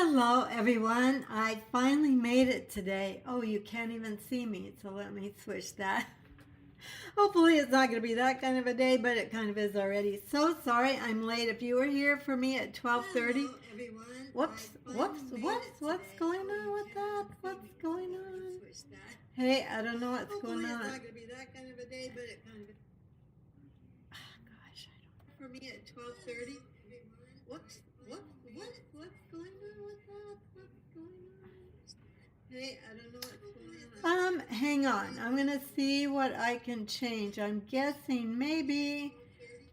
Hello everyone, I finally made it today. Oh, you can't even see me, so let me switch that. Hopefully it's not going to be that kind of a day, but it kind of is already. So sorry I'm late. If you were here for me at 12:30. Hello, everyone. Whoops, what's going on with that? What's going on? Hey, I don't know what's going on. Hopefully it's not going to be that kind of a day, but it kind of. Gosh, I For me at 12:30. What's going on with that? What's going on? Hey, I don't know what's going on. hang on. I'm going to see what I can change. I'm guessing maybe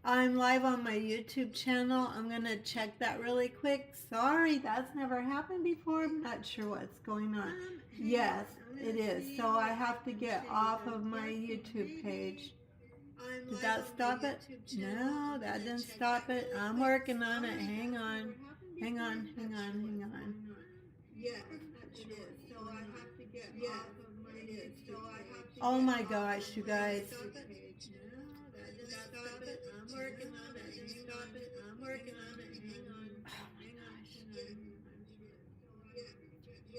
I'm live on my YouTube channel. I'm going to check that really quick. Sorry, that's never happened before. I'm not sure what's going on. Yes, it is. So I have to get off of my YouTube page. Did that stop it? No, that didn't stop it. I'm working on it. Hang on. Hang on. Yeah, it is. So I have to get off of my YouTube. Oh my gosh, you guys. I'm working on it. I'm working on it. Hang on.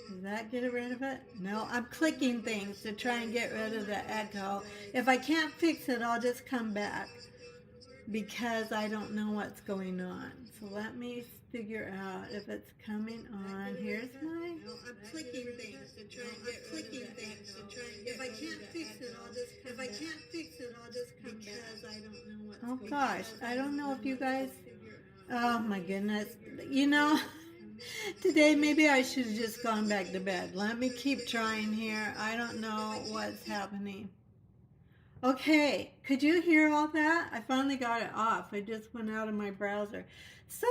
Does that get rid of it? No, I'm clicking things to try and get rid of the echo. If I can't fix it, I'll just come back because I don't know what's going on. So let me figure out if it's coming on. Here's my... No, I'm clicking things to try and get rid of the echo. If I can't fix it, I'll just come back because I don't know what's going on. Oh gosh, I don't know if you guys... Oh my goodness. You know... Today, maybe I should have just gone back to bed. Let me keep trying here. I don't know what's happening. Okay, could you hear all that? I finally got it off. I just went out of my browser. So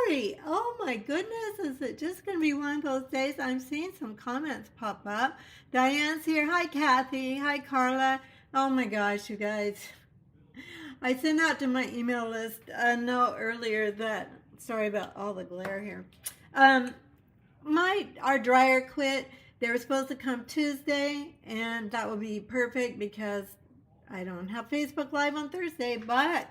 sorry. Oh my goodness, is it just going to be one of those days? I'm seeing some comments pop up. Diane's here. Hi, Kathy. Hi, Carla. Oh my gosh, you guys. I sent out to my email list a note earlier that, sorry about all the glare here. Our dryer quit. They were supposed to come Tuesday, and that would be perfect because I don't have Facebook Live on Thursday, but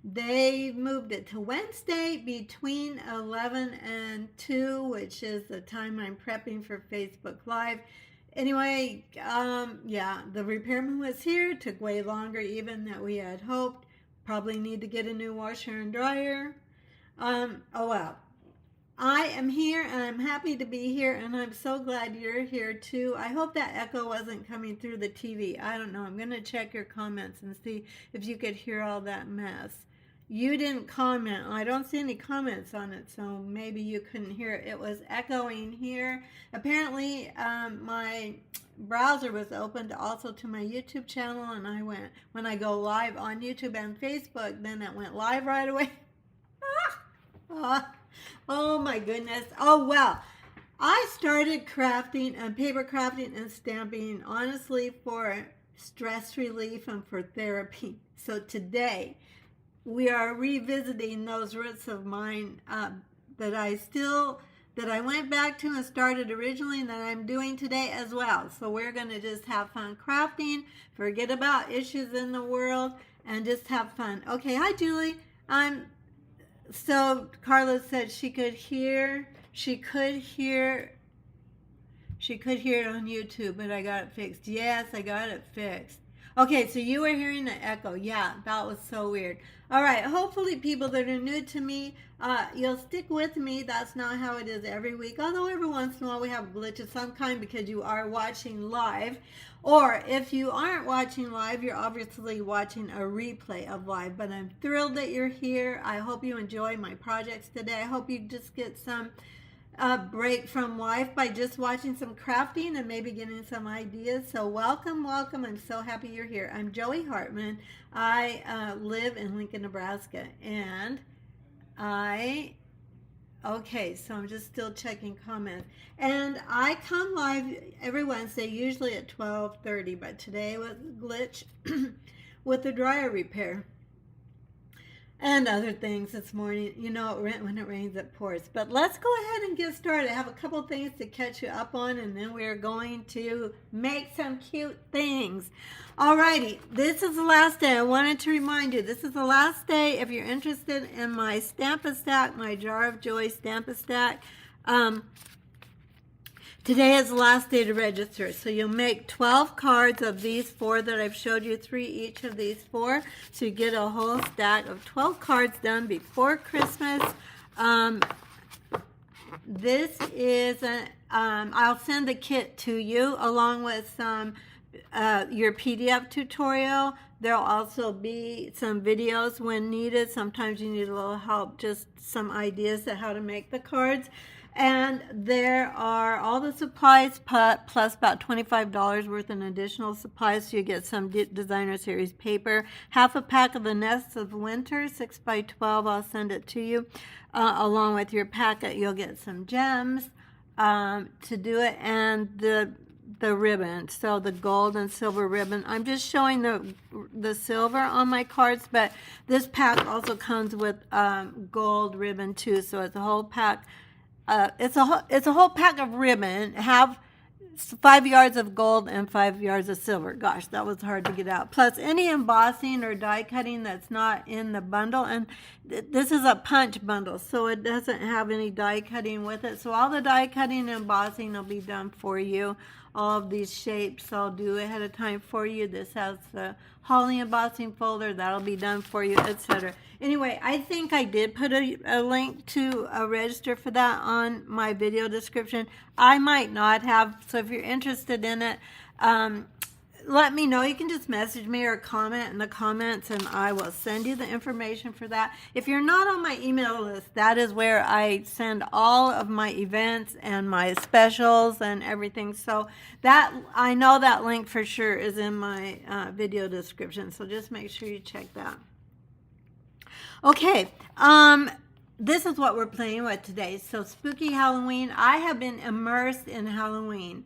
they moved it to Wednesday between 11 and 2, which is the time I'm prepping for Facebook Live. Anyway, yeah, the repairman was here. It took way longer even than we had hoped. Probably need to get a new washer and dryer. Oh well. I am here and I'm happy to be here and I'm so glad you're here too. I hope that echo wasn't coming through the TV. I don't know. I'm going to check your comments and see if you could hear all that mess. You didn't comment. I don't see any comments on it, so maybe you couldn't hear it. It was echoing here. Apparently, my browser was opened also to my YouTube channel, and when I go live on YouTube and Facebook, then it went live right away. Oh my goodness. Oh well, I started crafting and paper crafting and stamping honestly for stress relief and for therapy. So today we are revisiting those roots of mine that I went back to and started originally and that I'm doing today as well. So we're going to just have fun crafting, forget about issues in the world, and just have fun. Okay, hi Julie. So Carla said she could hear it on YouTube, but I got it fixed. Yes, I got it fixed. Okay, so you were hearing the echo. Yeah, that was so weird. All right, hopefully people that are new to me, you'll stick with me. That's not how it is every week, although every once in a while we have a glitch of some kind because you are watching live. Or if you aren't watching live, you're obviously watching a replay of live. But I'm thrilled that you're here. I hope you enjoy my projects today. I hope you just get some break from life by just watching some crafting and maybe getting some ideas. So welcome. I'm so happy you're here. I'm Joey Hartman. I live in Lincoln, Nebraska, and okay, so I'm just still checking comments. And I come live every Wednesday, usually at 12:30, but today was a glitch with the dryer repair. And other things this morning. You know, when it rains, it pours. But let's go ahead and get started. I have a couple things to catch you up on, and then we're going to make some cute things. Alrighty, this is the last day. I wanted to remind you, this is the last day. If you're interested in my Stamp-A-Stack, my Jar of Joy Stamp-A-Stack, Today is the last day to register, so you'll make 12 cards of these 4 that I've showed you, 3 each of these 4, so you get a whole stack of 12 cards done before Christmas. This is I'll send the kit to you along with some your PDF tutorial. There'll also be some videos when needed. Sometimes you need a little help, just some ideas of how to make the cards. And there are all the supplies plus about $25 worth in additional supplies. So you get some designer series paper, half a pack of the Nests of Winter, 6x12. I'll send it to you. Along with your packet, you'll get some gems to do it, and the ribbon, so the gold and silver ribbon. I'm just showing the silver on my cards, but this pack also comes with gold ribbon too. So it's a whole pack. It's a whole pack of ribbon. Have 5 yards of gold and 5 yards of silver. Gosh, that was hard to get out. Plus any embossing or die cutting that's not in the bundle. And this is a punch bundle, so it doesn't have any die cutting with it. So all the die cutting and embossing will be done for you. All of these shapes I'll do ahead of time for you. This has the Holly embossing folder. That'll be done for you, etc. Anyway, I think I did put a link to a register for that on my video description. I might not have, so if you're interested in it, let me know. You can just message me or comment in the comments, and I will send you the information for that. If you're not on my email list, that is where I send all of my events and my specials and everything. So that, I know that link for sure is in my video description. So just make sure you check that. Okay, this is what we're playing with today. So spooky Halloween. I have been immersed in Halloween.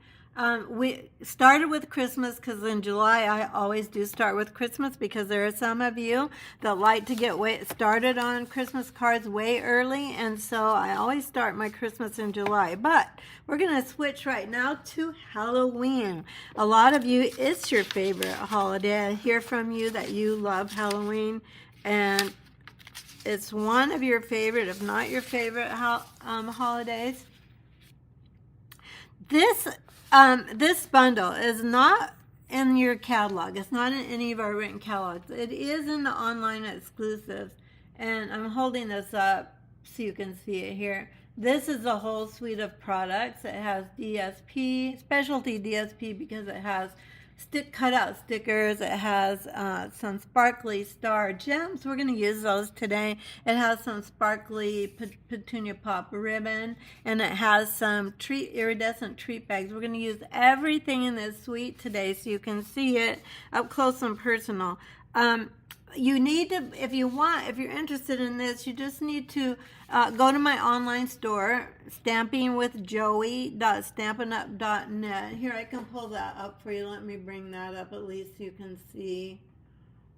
We started with Christmas because in July I always do start with Christmas, because there are some of you that like to get started on Christmas cards way early, and so I always start my Christmas in July. But we're going to switch right now to Halloween. A lot of you, it's your favorite holiday. I hear from you that you love Halloween, and it's one of your favorite, if not your favorite, holidays. This bundle is not in your catalog. It's not in any of our written catalogs. It is in the online exclusives, and I'm holding this up so you can see it here. This is a whole suite of products. It has DSP, specialty DSP, because it has cutout stickers. It has some sparkly star gems. We're going to use those today. It has some sparkly petunia pop ribbon, and it has some iridescent treat bags. We're going to use everything in this suite today so you can see it up close and personal. You need to, if you're interested in this, you just need to go to my online store, stampingwithjoey.stampinup.net. Here, I can pull that up for you. Let me bring that up at least so you can see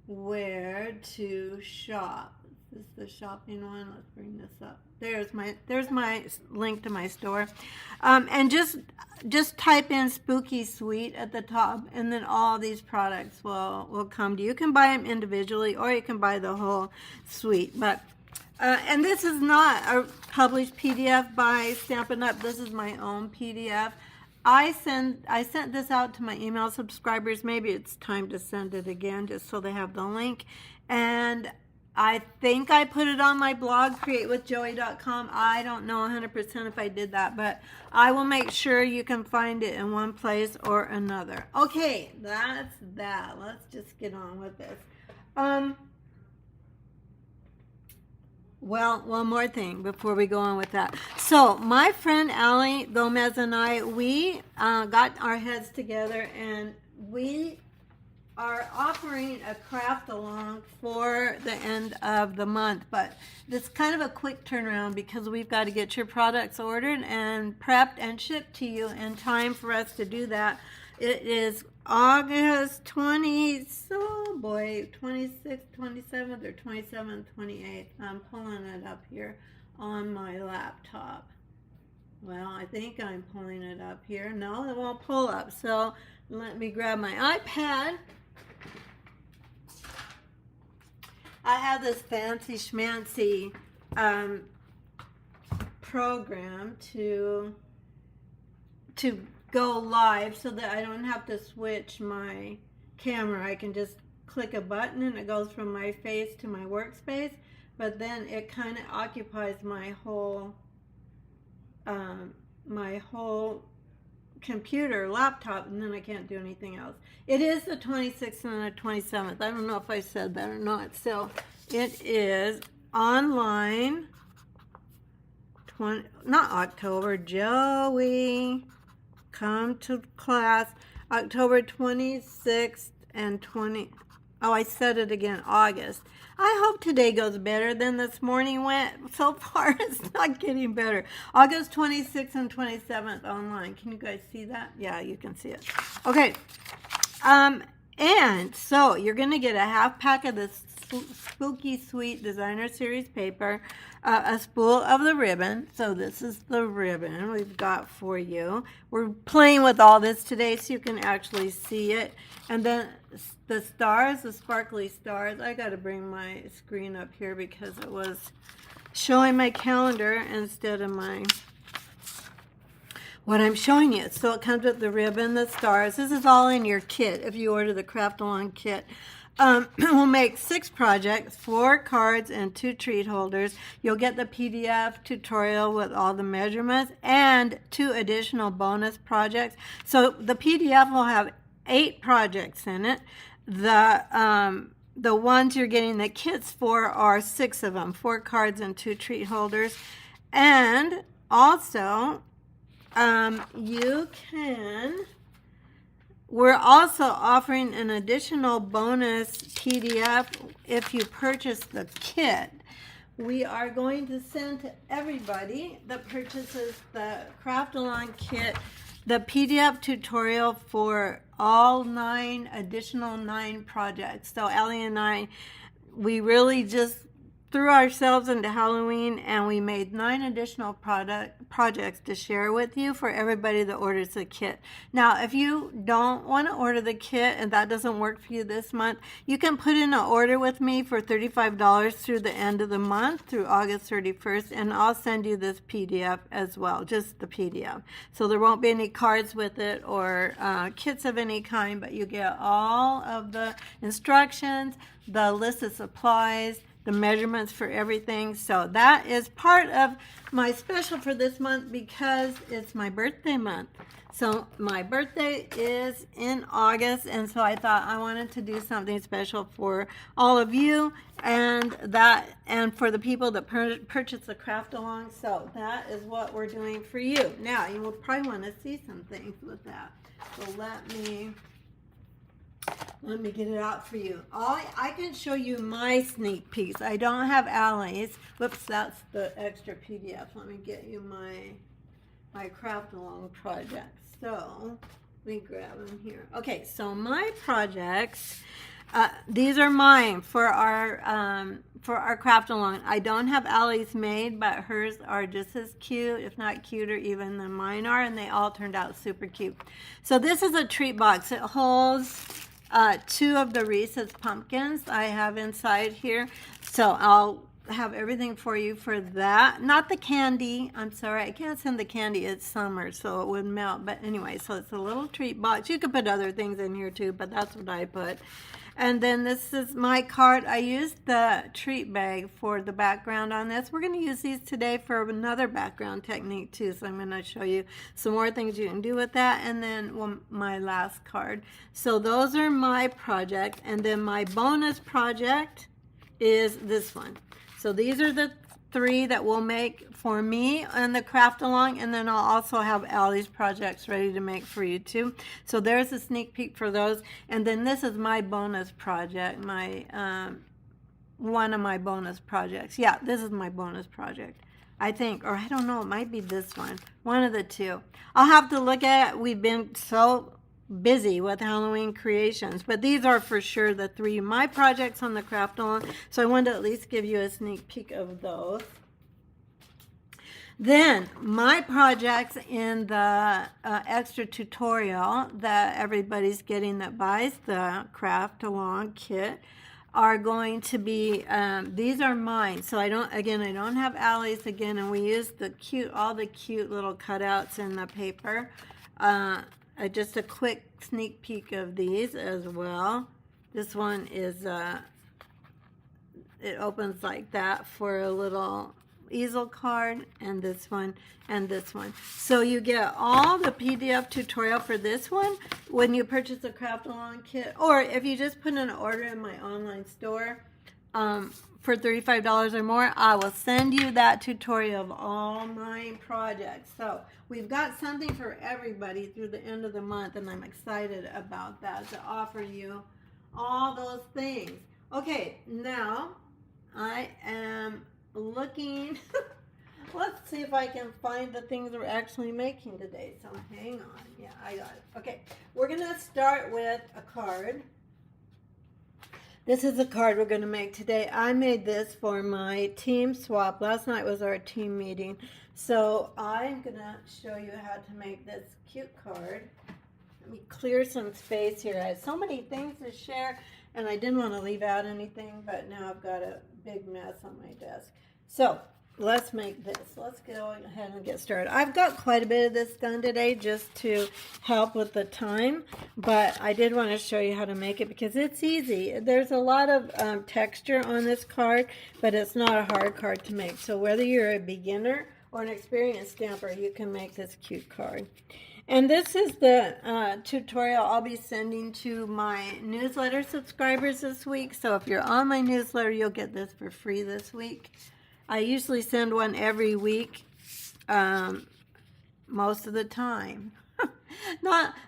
where to shop. Is this the shopping one? Let's bring this up. There's my link to my store. And just type in Spooky Suite at the top, and then all these products will come to you. You can buy them individually, or you can buy the whole suite. But and this is not a published PDF by Stampin' Up. This is my own PDF. I sent this out to my email subscribers. Maybe it's time to send it again, just so they have the link. And I think I put it on my blog, createwithjoey.com. I don't know 100% if I did that, but I will make sure you can find it in one place or another. Okay, that's that. Let's just get on with this. Well, one more thing before we go on with that. So my friend Allie Gomez and I, we got our heads together, and we are offering a craft along for the end of the month. But it's kind of a quick turnaround because we've got to get your products ordered and prepped and shipped to you in time for us to do that. It is August 26th, 27th, or 27th, 28th. I'm pulling it up here on my laptop. Well, I think I'm pulling it up here. No, it won't pull up. So let me grab my iPad. I have this fancy schmancy program to go live so that I don't have to switch my camera. I can just click a button and it goes from my face to my workspace, but then it kind of occupies my whole computer, laptop, and then I can't do anything else. It is the 26th and the 27th. I don't know if I said that or not. So it is online, not October, Joey, come to class, October 26th and 20, oh, I said it again, August. I hope today goes better than this morning went. So far, it's not getting better. August 26th and 27th online. Can you guys see that? Yeah, you can see it. Okay. And so you're going to get a half pack of this Spooky Sweet Designer Series paper, a spool of the ribbon. So this is the ribbon we've got for you. We're playing with all this today so you can actually see it. And then the stars, the sparkly stars. I got to bring my screen up here because it was showing my calendar instead of what I'm showing you. So it comes with the ribbon, the stars. This is all in your kit if you order the Craft Along kit. We'll make 6 projects, 4 cards, and 2 treat holders. You'll get the PDF tutorial with all the measurements and 2 additional bonus projects. So the PDF will have 8 projects in it. The ones you're getting the kits for are 6 of them, 4 cards and 2 treat holders. And also, we're also offering an additional bonus PDF if you purchase the kit. We are going to send to everybody that purchases the Craft Along kit the PDF tutorial for all 9 additional 9 projects. So Allie and I, we really just threw ourselves into Halloween and we made 9 additional projects to share with you for everybody that orders the kit. Now, if you don't want to order the kit and that doesn't work for you this month, you can put in an order with me for $35 through the end of the month, through August 31st, and I'll send you this PDF as well, just the PDF. So there won't be any cards with it or kits of any kind, but you get all of the instructions, the list of supplies, the measurements for everything. So that is part of my special for this month because it's my birthday month. So my birthday is in August, and so I thought I wanted to do something special for all of you and for the people that purchase the Craft Along. So that is what we're doing for you. Now you will probably want to see some things with that. So let me get it out for you. I can show you my sneak peeks. I don't have Allie's. Whoops, that's the extra PDF. Let me get you my Craft Along projects. So let me grab them here. Okay, so my projects, these are mine for our Craft Along. I don't have Allie's made, but hers are just as cute, if not cuter even than mine are, and they all turned out super cute. So this is a treat box. It holds 2 of the Reese's pumpkins I have inside here. So I'll have everything for you for that. Not the candy. I'm sorry, I can't send the candy. It's summer, so it would melt. But anyway, so it's a little treat box. You could put other things in here too, but that's what I put. And then this is my card. I used the treat bag for the background on this. We're going to use these today for another background technique too. So I'm going to show you some more things you can do with that. And then my last card. So those are my project. And then my bonus project is this one. So these are the 3 that we'll make for me and the Craft Along, and then I'll also have Allie's projects ready to make for you too. So there's a sneak peek for those. And then this is my bonus project, one of my bonus projects. Yeah, this is my bonus project, I think, or I don't know, it might be this one of the 2. I'll have to look at it. We've been so busy with Halloween creations, but these are for sure the 3 my projects on the Craft Along, so I wanted to at least give you a sneak peek of those. Then my projects in the extra tutorial that everybody's getting that buys the Craft Along kit are going to be, these are mine. So I don't have Allie's again, and we use all the cute little cutouts in the paper. Just a quick sneak peek of these as well. This one is, it opens like that for a little easel card, and this one and this one. So you get all the PDF tutorial for this one when you purchase a craft along kit, or if you just put an order in my online store for $35 or more, I will send you that tutorial of all my projects. So we've got something for everybody through the end of the month, and I'm excited about that, to offer you all those things. Okay, now I am looking. Let's see if I can find the things we're actually making today. So hang on. Yeah, I got it. Okay, we're gonna start with a card. This is a card we're gonna make today. I made this for my team swap. Last night was our team meeting. So I'm gonna show you how to make this cute card. Let me clear some space here. I had so many things to share, and I didn't want to leave out anything, but now I've got a big mess on my desk. So let's make this. Let's go ahead and get started. I've got quite a bit of this done today just to help with the time, but I did want to show you how to make it because it's easy. There's a lot of texture on this card, but it's not a hard card to make. So whether you're a beginner or an experienced stamper, you can make this cute card. And this is the tutorial I'll be sending to my newsletter subscribers this week. So if you're on my newsletter, you'll get this for free this week. I usually send one every week, most of the time.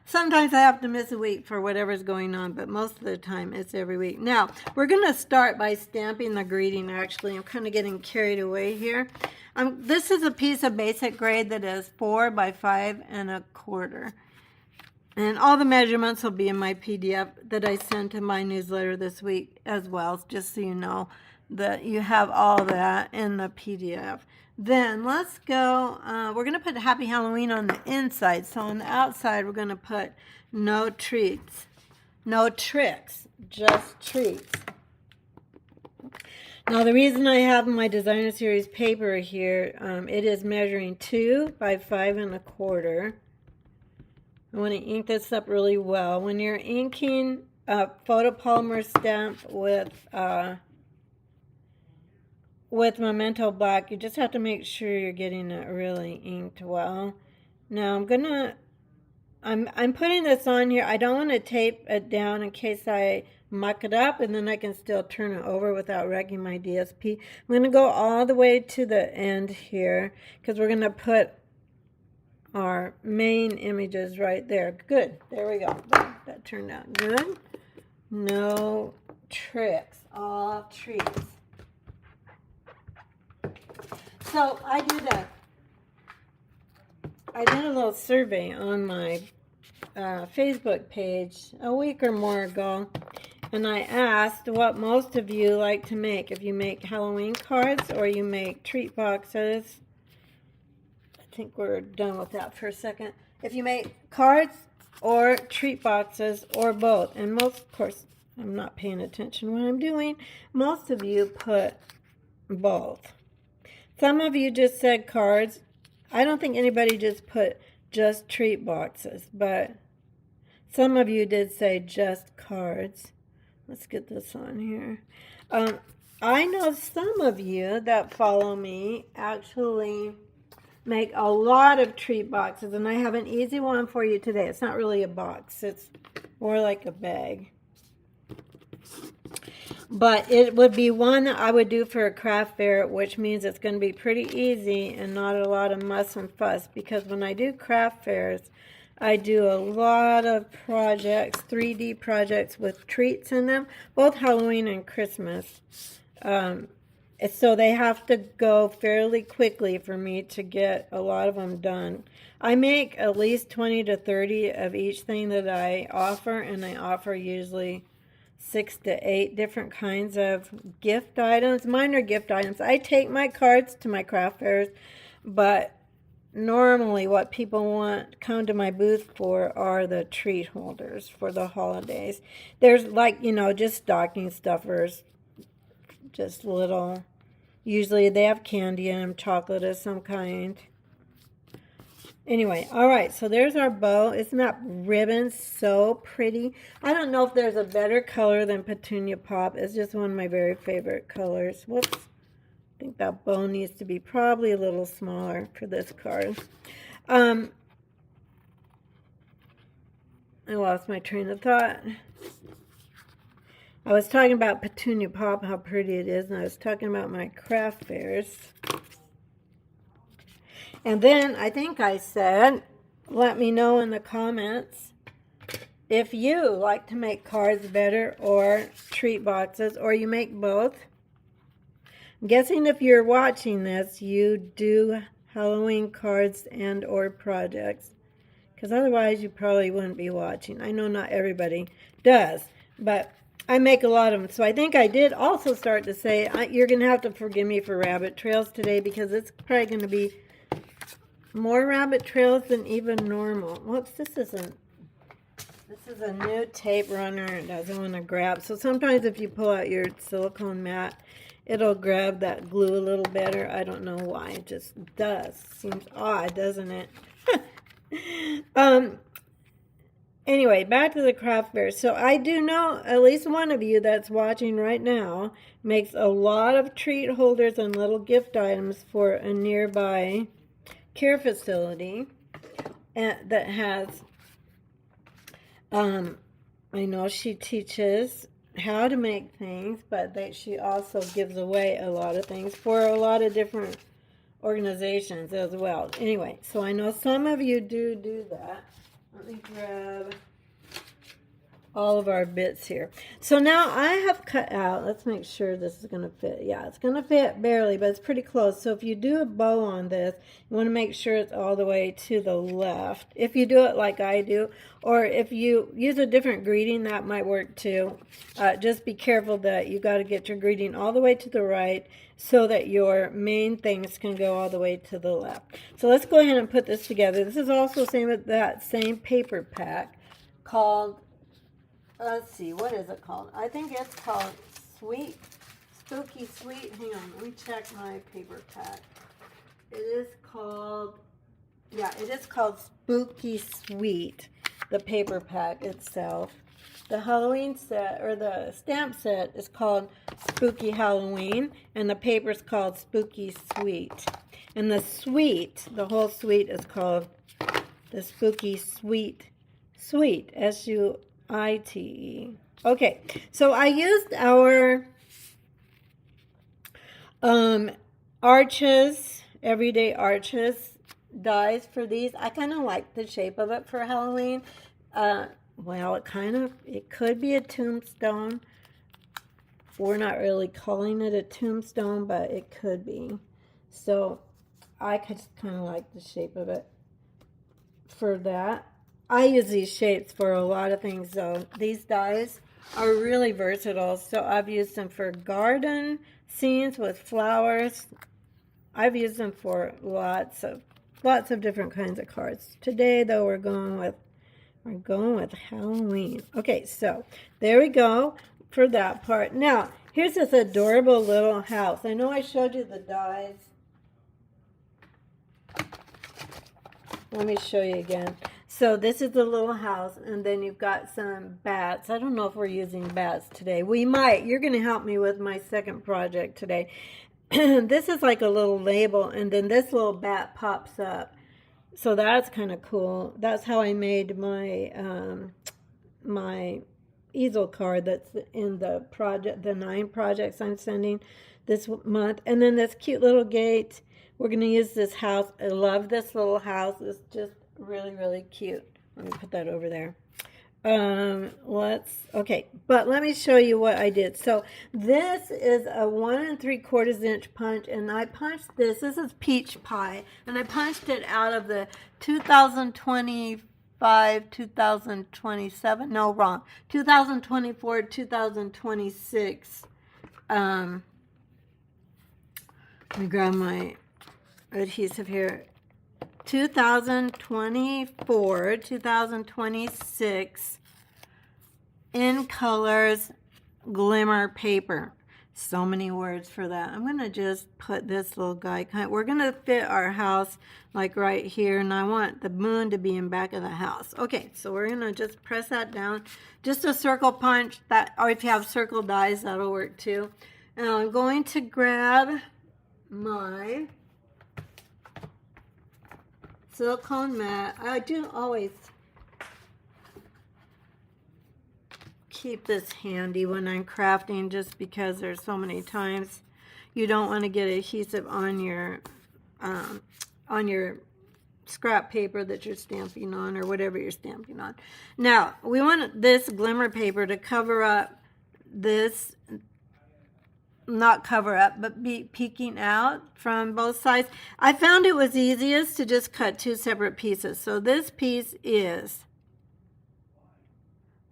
Sometimes I have to miss a week for whatever's going on, but most of the time it's every week. Now, we're going to start by stamping the greeting, actually. I'm kind of getting carried away here. This is a piece of basic grade that is 4 by 5 1/4. And all the measurements will be in my PDF that I sent to my newsletter this week as well, just so you know that you have all that in the PDF. Then let's go, we're going to put Happy Halloween on the inside. So on the outside, we're going to put no treats, no tricks, just treats. Now the reason I have my designer series paper here, it is measuring 2 by 5 1/4. I want to ink this up really well. When you're inking a photopolymer stamp with Memento Black, you just have to make sure you're getting it really inked well. Now I'm putting this on here. I don't want to tape it down in case I muck it up, and then I can still turn it over without wrecking my DSP. I'm going to go all the way to the end here because we're going to put our main images right there. Good. There we go. That turned out good. No tricks. All treats. So I did a little survey on my Facebook page a week or more ago, and I asked what most of you like to make. If you make Halloween cards or you make treat boxes. I think we're done with that for a second. If you make cards or treat boxes or both, and most, of course, I'm not paying attention what I'm doing, most of you put both. Some of you just said cards. I don't think anybody just put just treat boxes, but some of you did say just cards. Let's get this on here. I know some of you that follow me actually make a lot of treat boxes, and I have an easy one for you today. It's not really a box. It's more like a bag. But it would be one that I would do for a craft fair, which means it's going to be pretty easy and not a lot of muss and fuss. Because when I do craft fairs, I do a lot of projects, 3D projects with treats in them, both Halloween and Christmas. So they have to go fairly quickly for me to get a lot of them done. I make at least 20 to 30 of each thing that I offer, and I offer usually 6 to 8 different kinds of gift items. Mine are gift items. I take my cards to my craft fairs, but normally what people come to my booth for are the treat holders for the holidays. There's like, just stocking stuffers, just little. Usually they have candy in them, chocolate of some kind. Anyway, all right, so there's our bow. Isn't that ribbon so pretty? I don't know if there's a better color than Petunia Pop. It's just one of my very favorite colors. Whoops. I think that bow needs to be probably a little smaller for this card. I lost my train of thought. I was talking about Petunia Pop, how pretty it is, and I was talking about my craft fairs. And then I think I said, let me know in the comments if you like to make cards better or treat boxes, or you make both. I'm guessing if you're watching this, you do Halloween cards and or projects, because otherwise you probably wouldn't be watching. I know not everybody does, but I make a lot of them. So I think I did also start to say, you're going to have to forgive me for rabbit trails today, because it's probably going to be more rabbit trails than even normal. Whoops, this is a new tape runner. It doesn't want to grab. So sometimes if you pull out your silicone mat, it'll grab that glue a little better. I don't know why. It just does. Seems odd, doesn't it? Anyway, back to the craft fair. So I do know at least one of you that's watching right now makes a lot of treat holders and little gift items for a nearby care facility that has, I know she teaches how to make things, but she also gives away a lot of things for a lot of different organizations as well. Anyway, so I know some of you do that. Let me grab all of our bits here. So now I have cut out, let's make sure this is going to fit. Yeah, it's going to fit barely, but it's pretty close. So if you do a bow on this, you want to make sure it's all the way to the left. If you do it like I do, or if you use a different greeting, that might work too. Just be careful that you got to get your greeting all the way to the right so that your main things can go all the way to the left. So let's go ahead and put this together. This is also that same paper pack called, let's see, what is it called? I think it's called Spooky Sweet. Hang on, let me check my paper pack. It is called Spooky Sweet, the paper pack itself. The Halloween set, or the stamp set, is called Spooky Halloween, and the paper's called Spooky Sweet. And the whole suite is called the Spooky Sweet, S-U-I-T-E. Okay, so I used our everyday arches dies for these. I kind of like the shape of it for Halloween. Well, it could be a tombstone. We're not really calling it a tombstone, but it could be. So I just kind of like the shape of it for that. I use these shapes for a lot of things, though. These dies are really versatile. So I've used them for garden scenes with flowers. I've used them for lots of different kinds of cards. Today, though, we're going with Halloween. Okay, so there we go for that part. Now, here's this adorable little house. I know I showed you the dies. Let me show you again. So this is the little house, and then you've got some bats. I don't know if we're using bats today. We might. You're going to help me with my second project today. This is like a little label, and then this little bat pops up. So that's kind of cool. That's how I made my my easel card that's in the 9 projects I'm sending this month. And then this cute little gate. We're going to use this house. I love this little house. It's just really, really cute. Let me put that over there. Okay, but let me show you what I did. So this is a 1 3/4 inch punch, and I punched this. This is peach pie, and I punched it out of the 2025, 2027. No, wrong. 2024, 2026. Let me grab my adhesive here. 2024, 2026 in colors glimmer paper. So many words for that. I'm going to just put this little guy. We're going to fit our house like right here, and I want the moon to be in back of the house. Okay, so we're going to just press that down. Just a circle punch, that, or if you have circle dies, that'll work too. And I'm going to grab my silicone mat. I do always keep this handy when I'm crafting, just because there's so many times you don't want to get adhesive on your scrap paper that you're stamping on, or whatever you're stamping on. Now we want this glimmer paper to cover up this, not cover up, but be peeking out from both sides. I found it was easiest to just cut two separate pieces. So this piece is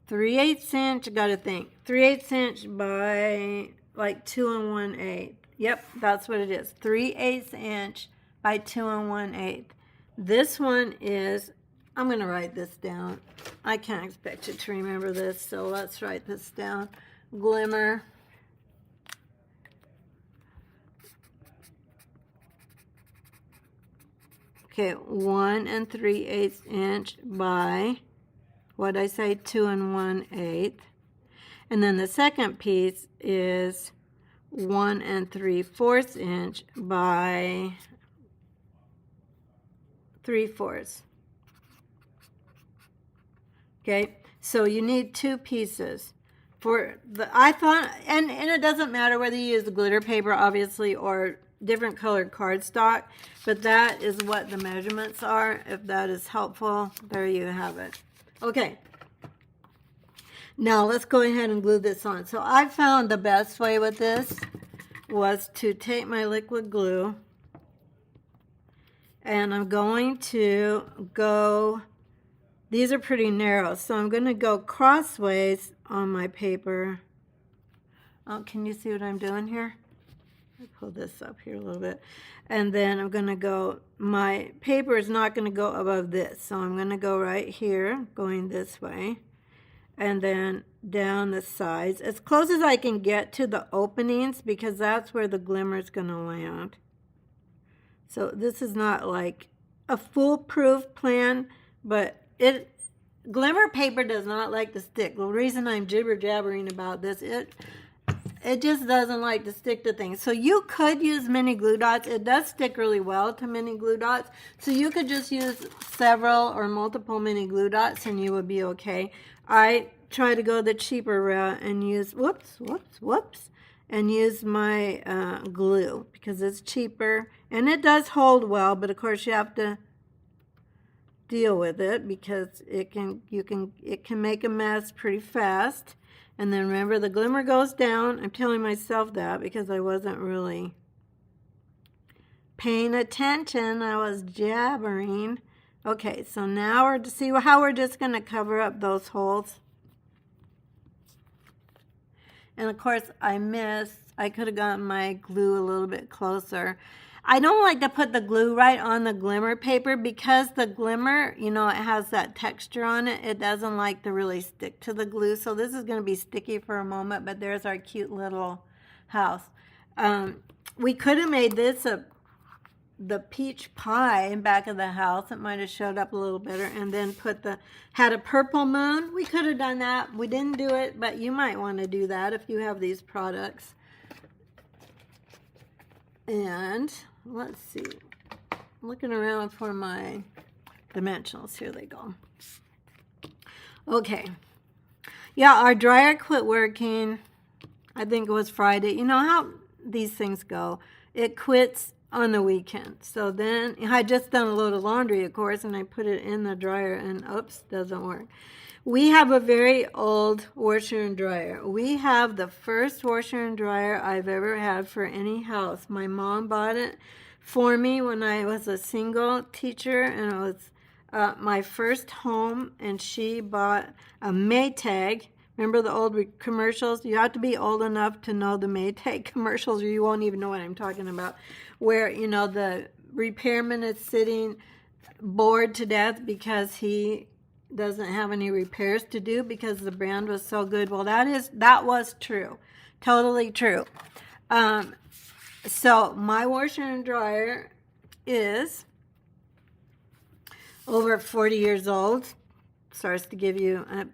3/8 inch, got to think, 3/8 inch by like 2 1/8. Yep, that's what it is. 3/8 inch by 2 1/8. This one is, I'm going to write this down. I can't expect you to remember this, so let's write this down. Glimmer. Okay, 1 3/8 inch by, what I say, 2 1/8. And then the second piece is 1 3/4 inch by 3/4. Okay, so you need two pieces. For the, I thought, and it doesn't matter whether you use the glitter paper, obviously, or different colored cardstock, but that is what the measurements are. If that is helpful, there you have it. Okay, now let's go ahead and glue this on. So I found the best way with this was to take my liquid glue, and I'm going to go, these are pretty narrow, so I'm going to go crossways on my paper. Oh, can you see what I'm doing here? I'll pull this up here a little bit. And then I'm going to go, my paper is not going to go above this, so I'm going to go right here, going this way, and then down the sides, as close as I can get to the openings, because that's where the glimmer is going to land. So this is not like a foolproof plan, but glimmer paper does not like to stick. The reason I'm jibber-jabbering about this, it just doesn't like to stick to things. So you could use mini glue dots. It does stick really well to mini glue dots. So you could just use several or multiple mini glue dots and you would be okay. I try to go the cheaper route and use, and use my glue because it's cheaper. And it does hold well, but of course you have to deal with it because it can make a mess pretty fast. And then remember, the glimmer goes down. I'm telling myself that because I wasn't really paying attention. I was jabbering. Okay, so now we're to see how we're just going to cover up those holes. And of course, I missed. I could have gotten my glue a little bit closer. I don't like to put the glue right on the glimmer paper because the glimmer, you know, it has that texture on it. It doesn't like to really stick to the glue. So this is going to be sticky for a moment, but there's our cute little house. We could have made this the peach pie in back of the house. It might have showed up a little better, and then had a purple moon. We could have done that. We didn't do it, but you might want to do that if you have these products. And let's see, looking around for my dimensionals. Here they go. Okay, yeah, our dryer quit working. I think it was Friday. You know how these things go. It quits on the weekend. So then I had just done a load of laundry, of course, and I put it in the dryer and oops, doesn't work. We have a very old washer and dryer. We have the first washer and dryer I've ever had for any house. My mom bought it for me when I was a single teacher, and it was my first home, and she bought a Maytag. Remember the old commercials? You have to be old enough to know the Maytag commercials or you won't even know what I'm talking about, where, you know, the repairman is sitting bored to death because he doesn't have any repairs to do because the brand was so good. Well, that was true. Totally true. So my washer and dryer is over 40 years old. Starts to give you a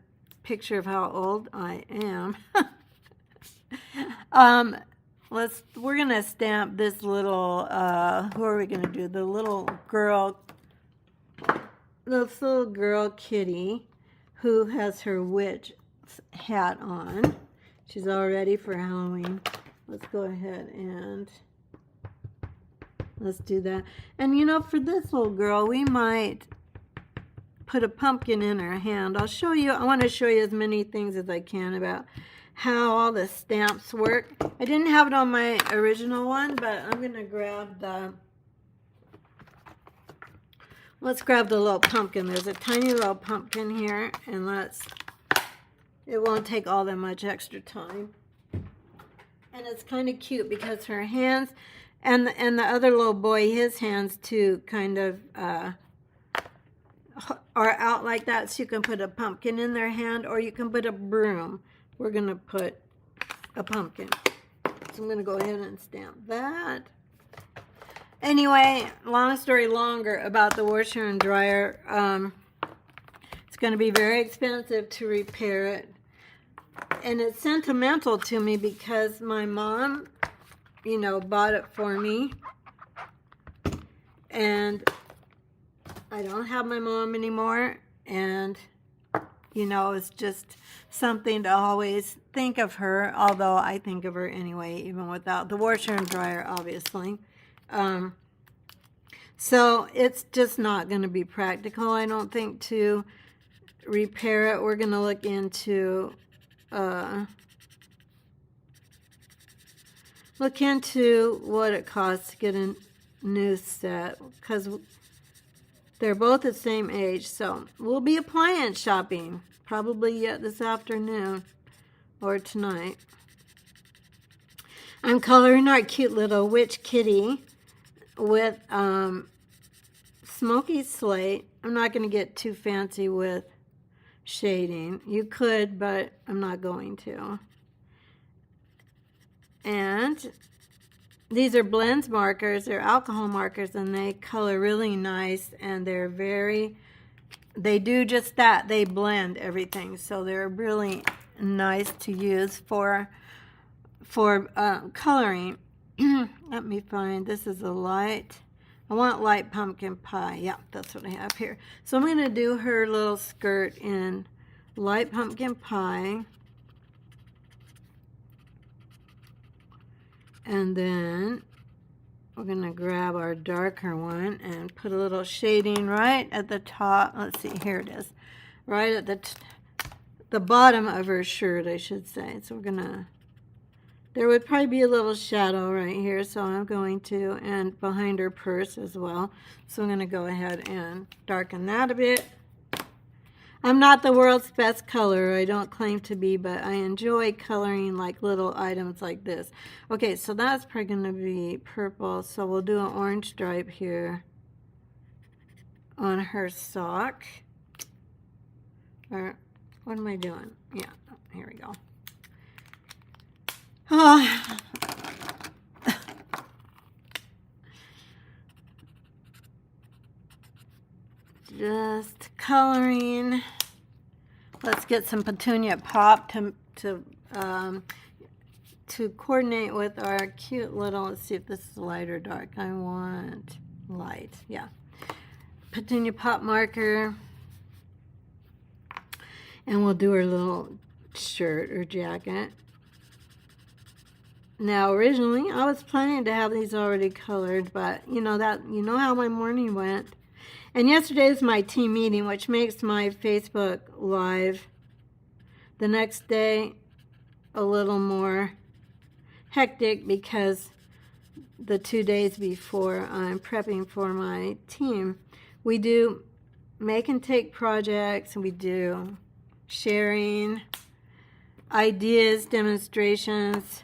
picture of how old I am. We're gonna stamp this little who are we gonna do? This little girl kitty who has her witch hat on. She's all ready for Halloween. Let's go ahead and let's do that. And you know, for this little girl, we might put a pumpkin in her hand. I'll show you. I want to show you as many things as I can about how all the stamps work. I didn't have it on my original one, but I'm going to grab let's grab the little pumpkin. There's a tiny little pumpkin here, and it won't take all that much extra time. And it's kind of cute because her hands, and the other little boy, his hands too, kind of are out like that, so you can put a pumpkin in their hand, or you can put a broom. We're going to put a pumpkin. So I'm going to go ahead and stamp that. Anyway, long story longer about the washer and dryer. It's going to be very expensive to repair it. And it's sentimental to me because my mom, you know, bought it for me. And I don't have my mom anymore, and you know, it's just something to always think of her, although I think of her anyway, even without the washer and dryer, obviously. So it's just not going to be practical, I don't think, to repair it. We're going to look into what it costs to get a new set, because they're both the same age. So we'll be appliance shopping probably yet this afternoon or tonight. I'm coloring our cute little witch kitty with smoky slate. I'm not going to get too fancy with shading. You could, but I'm not going to. And these are blends markers. They're alcohol markers, and they color really nice, and they do just that. They blend everything, so they're really nice to use for coloring. Let me find, this is a light. I want light pumpkin pie. Yeah, that's what I have here. So I'm going to do her little skirt in light pumpkin pie. And then we're going to grab our darker one and put a little shading right at the top. Let's see, here it is. Right at the bottom of her shirt, I should say. So we're going to, there would probably be a little shadow right here, so I'm going to, and behind her purse as well. So I'm going to go ahead and darken that a bit. I'm not the world's best colorer, I don't claim to be, but I enjoy coloring like little items like this. Okay, so that's probably going to be purple, so we'll do an orange stripe here on her sock. Or, what am I doing? Yeah, here we go. Oh. Just coloring. Let's get some petunia pop to coordinate with our cute little, let's see if this is light or dark. I want light, yeah. Petunia pop marker. And we'll do her little shirt or jacket. Now, originally, I was planning to have these already colored, but you know how my morning went. And yesterday was my team meeting, which makes my Facebook Live the next day a little more hectic because the 2 days before I'm prepping for my team, we do make and take projects, and we do sharing ideas, demonstrations.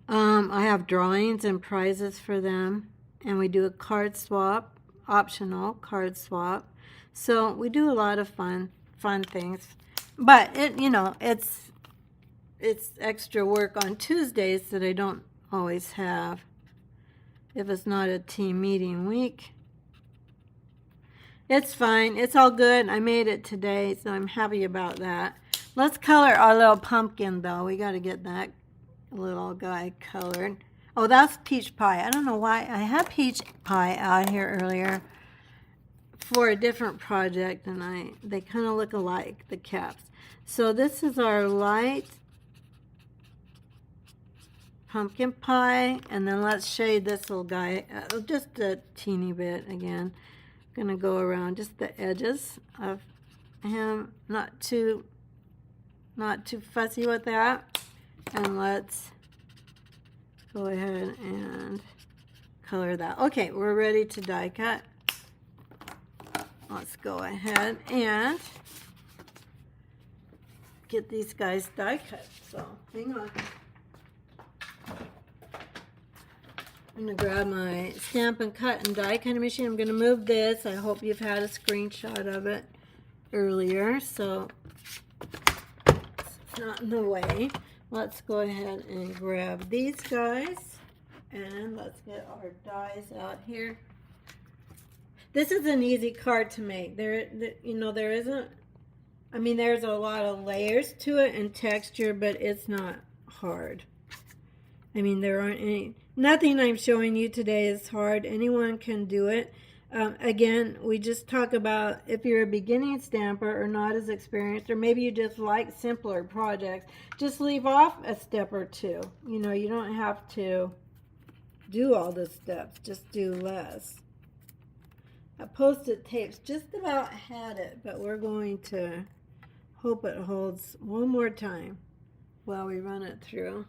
I have drawings and prizes for them, and we do a card swap, optional card swap. So we do a lot of fun things. But it's extra work on Tuesdays that I don't always have if it's not a team meeting week. It's fine. It's all good. I made it today, so I'm happy about that. Let's color our little pumpkin, though. We got to get that little guy colored. Oh, that's peach pie. I don't know why. I had peach pie out here earlier for a different project, and they kind of look alike, the caps. So this is our light pumpkin pie, and then let's shade this little guy just a teeny bit again. I'm gonna go around just the edges of him, not too fussy with that. And let's go ahead and color that. Okay, we're ready to die cut. Let's go ahead and get these guys die cut. So hang on. I'm going to grab my Stampin' Cut and die cutting machine. I'm going to move this. I hope you've had a screenshot of it earlier, so it's not in the way. Let's go ahead and grab these guys, and let's get our dies out here. This is an easy card to make. There isn't, I mean, there's a lot of layers to it and texture, but it's not hard. I mean, there aren't nothing I'm showing you today is hard. Anyone can do it. Again, we just talk about if you're a beginning stamper or not as experienced, or maybe you just like simpler projects, just leave off a step or two. You don't have to do all the steps, just do less. Post-it tapes just about had it, but we're going to hope it holds one more time while we run it through.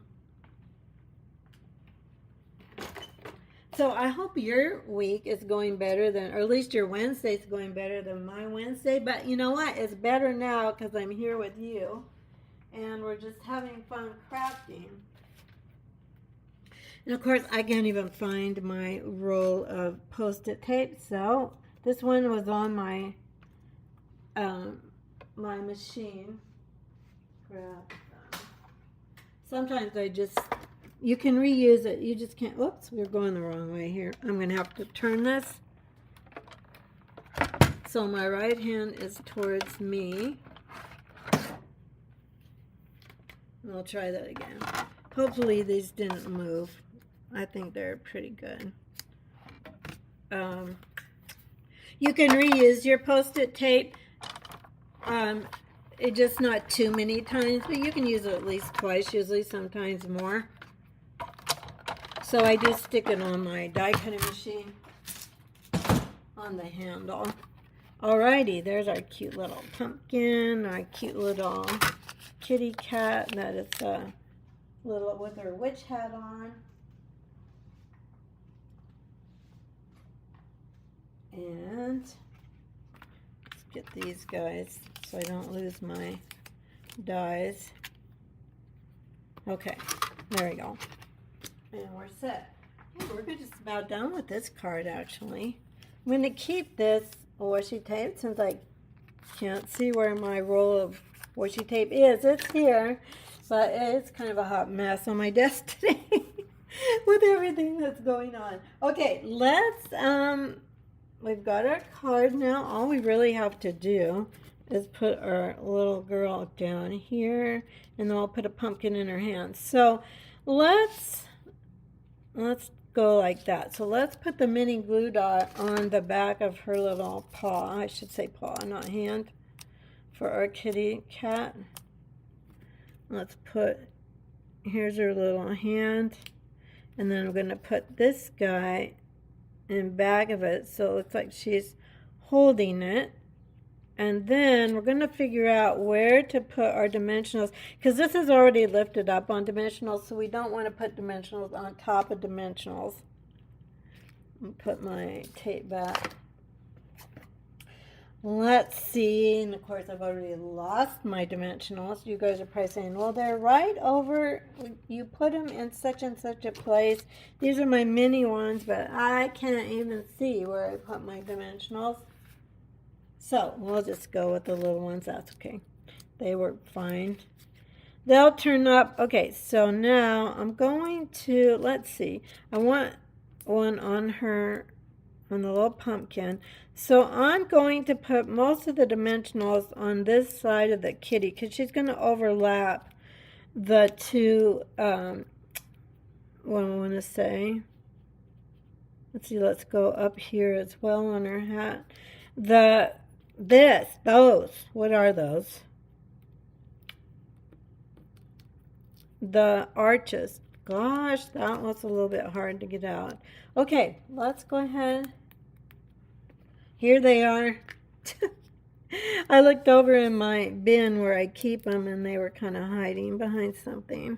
So I hope your week is going better than, or at least your Wednesday's going better than my Wednesday. But you know what? It's better now because I'm here with you, and we're just having fun crafting. And of course, I can't even find my roll of Post-it tape. So this one was on my my machine. Sometimes you can reuse it. You just can't. Oops, we're going the wrong way here. I'm going to have to turn this. So my right hand is towards me. I'll try that again. Hopefully these didn't move. I think they're pretty good. You can reuse your Post-it tape. It's just not too many times, but you can use it at least twice, usually sometimes more. So I do stick it on my die cutting machine on the handle. Alrighty, there's our cute little pumpkin, our cute little kitty cat that is little with her witch hat on. And let's get these guys so I don't lose my dies. Okay, there we go. And we're set. Hey, we're just about done with this card, actually. I'm going to keep this washi tape since I can't see where my roll of washi tape is. It's here, but it's kind of a hot mess on my desk today with everything that's going on. Okay, let's, we've got our card now. All we really have to do is put our little girl down here, and then I'll put a pumpkin in her hand. So let's go like that. So let's put the mini glue dot on the back of her little paw. I should say paw, not hand, for our kitty cat. Let's put, here's her little hand, and then I'm going to put this guy in back of it so it looks like she's holding it. And then we're going to figure out where to put our dimensionals, because this is already lifted up on dimensionals, so we don't want to put dimensionals on top of dimensionals. I'll put my tape back Let's see, and of course I've already lost my dimensionals. You guys are probably saying, well, they're right over, you put them in such and such a place. These are my mini ones, but I can't even see where I put my dimensionals. So we'll just go with the little ones. That's okay. They work fine. They'll turn up. Okay, so now I'm going to, let's see. I want one on her, on the little pumpkin. So I'm going to put most of the dimensionals on this side of the kitty because she's going to overlap the two, what I want to say. Let's see, let's go up here as well on her hat. Those, what are those? The arches. Gosh, that was a little bit hard to get out. Okay, let's go ahead. Here they are. I looked over in my bin where I keep them and they were kind of hiding behind something.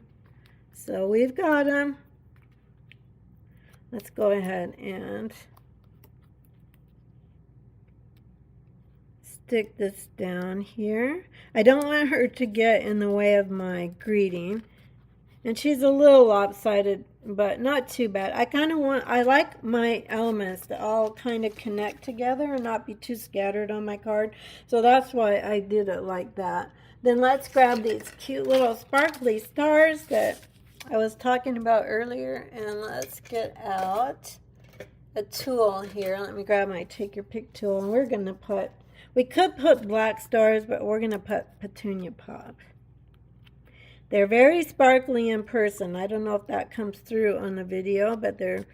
So we've got them. Let's go ahead and stick this down here. I don't want her to get in the way of my greeting. And she's a little lopsided, but not too bad. I like my elements to all kind of connect together and not be too scattered on my card. So that's why I did it like that. Then let's grab these cute little sparkly stars that I was talking about earlier. And let's get out a tool here. Let me grab my take your pick tool. And we're going to put, we could put black stars, but we're going to put petunia pop. They're very sparkly in person. I don't know if that comes through on the video, but they're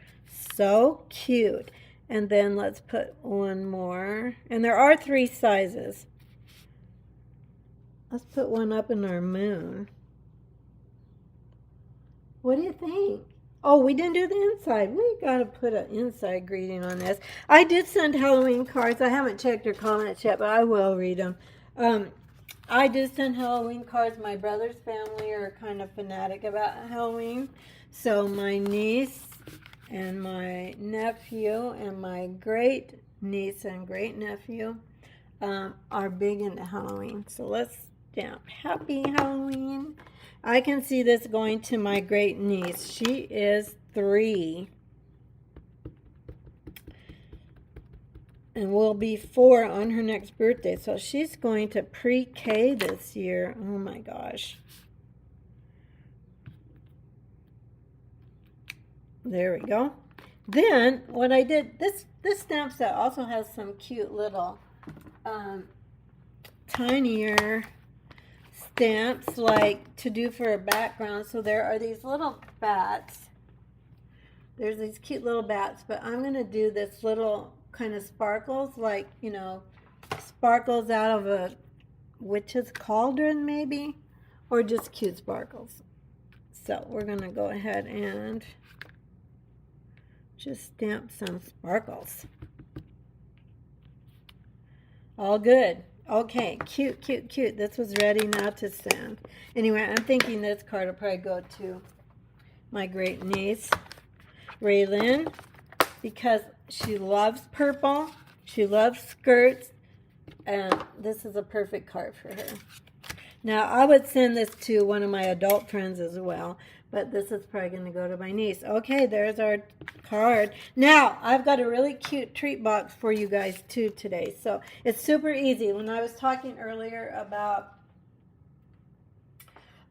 so cute. And then let's put one more. And there are 3 sizes. Let's put one up in our moon. What do you think? Oh, we didn't do the inside. We got to put an inside greeting on this. I did send Halloween cards. I haven't checked your comments yet, but I will read them. I did send Halloween cards. My brother's family are kind of fanatic about Halloween. So my niece and my nephew and my great niece and great nephew are big into Halloween. So let's stamp Happy Halloween. I can see this going to my great niece. She is 3. And will be 4 on her next birthday. So she's going to pre-K this year. Oh my gosh. There we go. Then what I did, this stamp set also has some cute little tinier stamps like to do for a background. So there are these little bats. There's these cute little bats, but I'm going to do this little kind of sparkles, like, you know, sparkles out of a witch's cauldron maybe, or just cute sparkles. So we're going to go ahead and just stamp some sparkles. All good. Okay, cute, cute, cute. This was ready now to send. Anyway, I'm thinking this card will probably go to my great niece, Raylyn, because she loves purple, she loves skirts, and this is a perfect card for her. Now, I would send this to one of my adult friends as well, but this is probably going to go to my niece. Okay, there's our card. Now, I've got a really cute treat box for you guys too today. So it's super easy. When I was talking earlier about,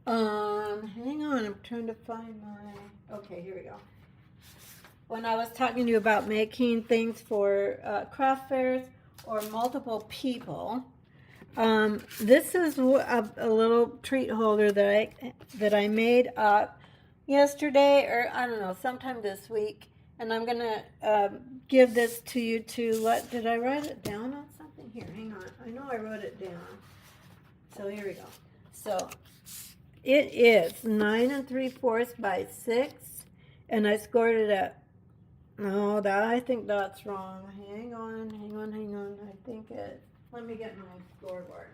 hang on, I'm trying to find my, okay, here we go. When I was talking to you about making things for craft fairs or multiple people, this is a little treat holder that I made up yesterday, or I don't know, sometime this week, and I'm gonna give this to you to did I write it down on something? Here, hang on. I know I wrote it down. So here we go. So it is 9 3/4 by 6, and I scored it at. No, I think that's wrong. Hang on. I think let me get my scoreboard.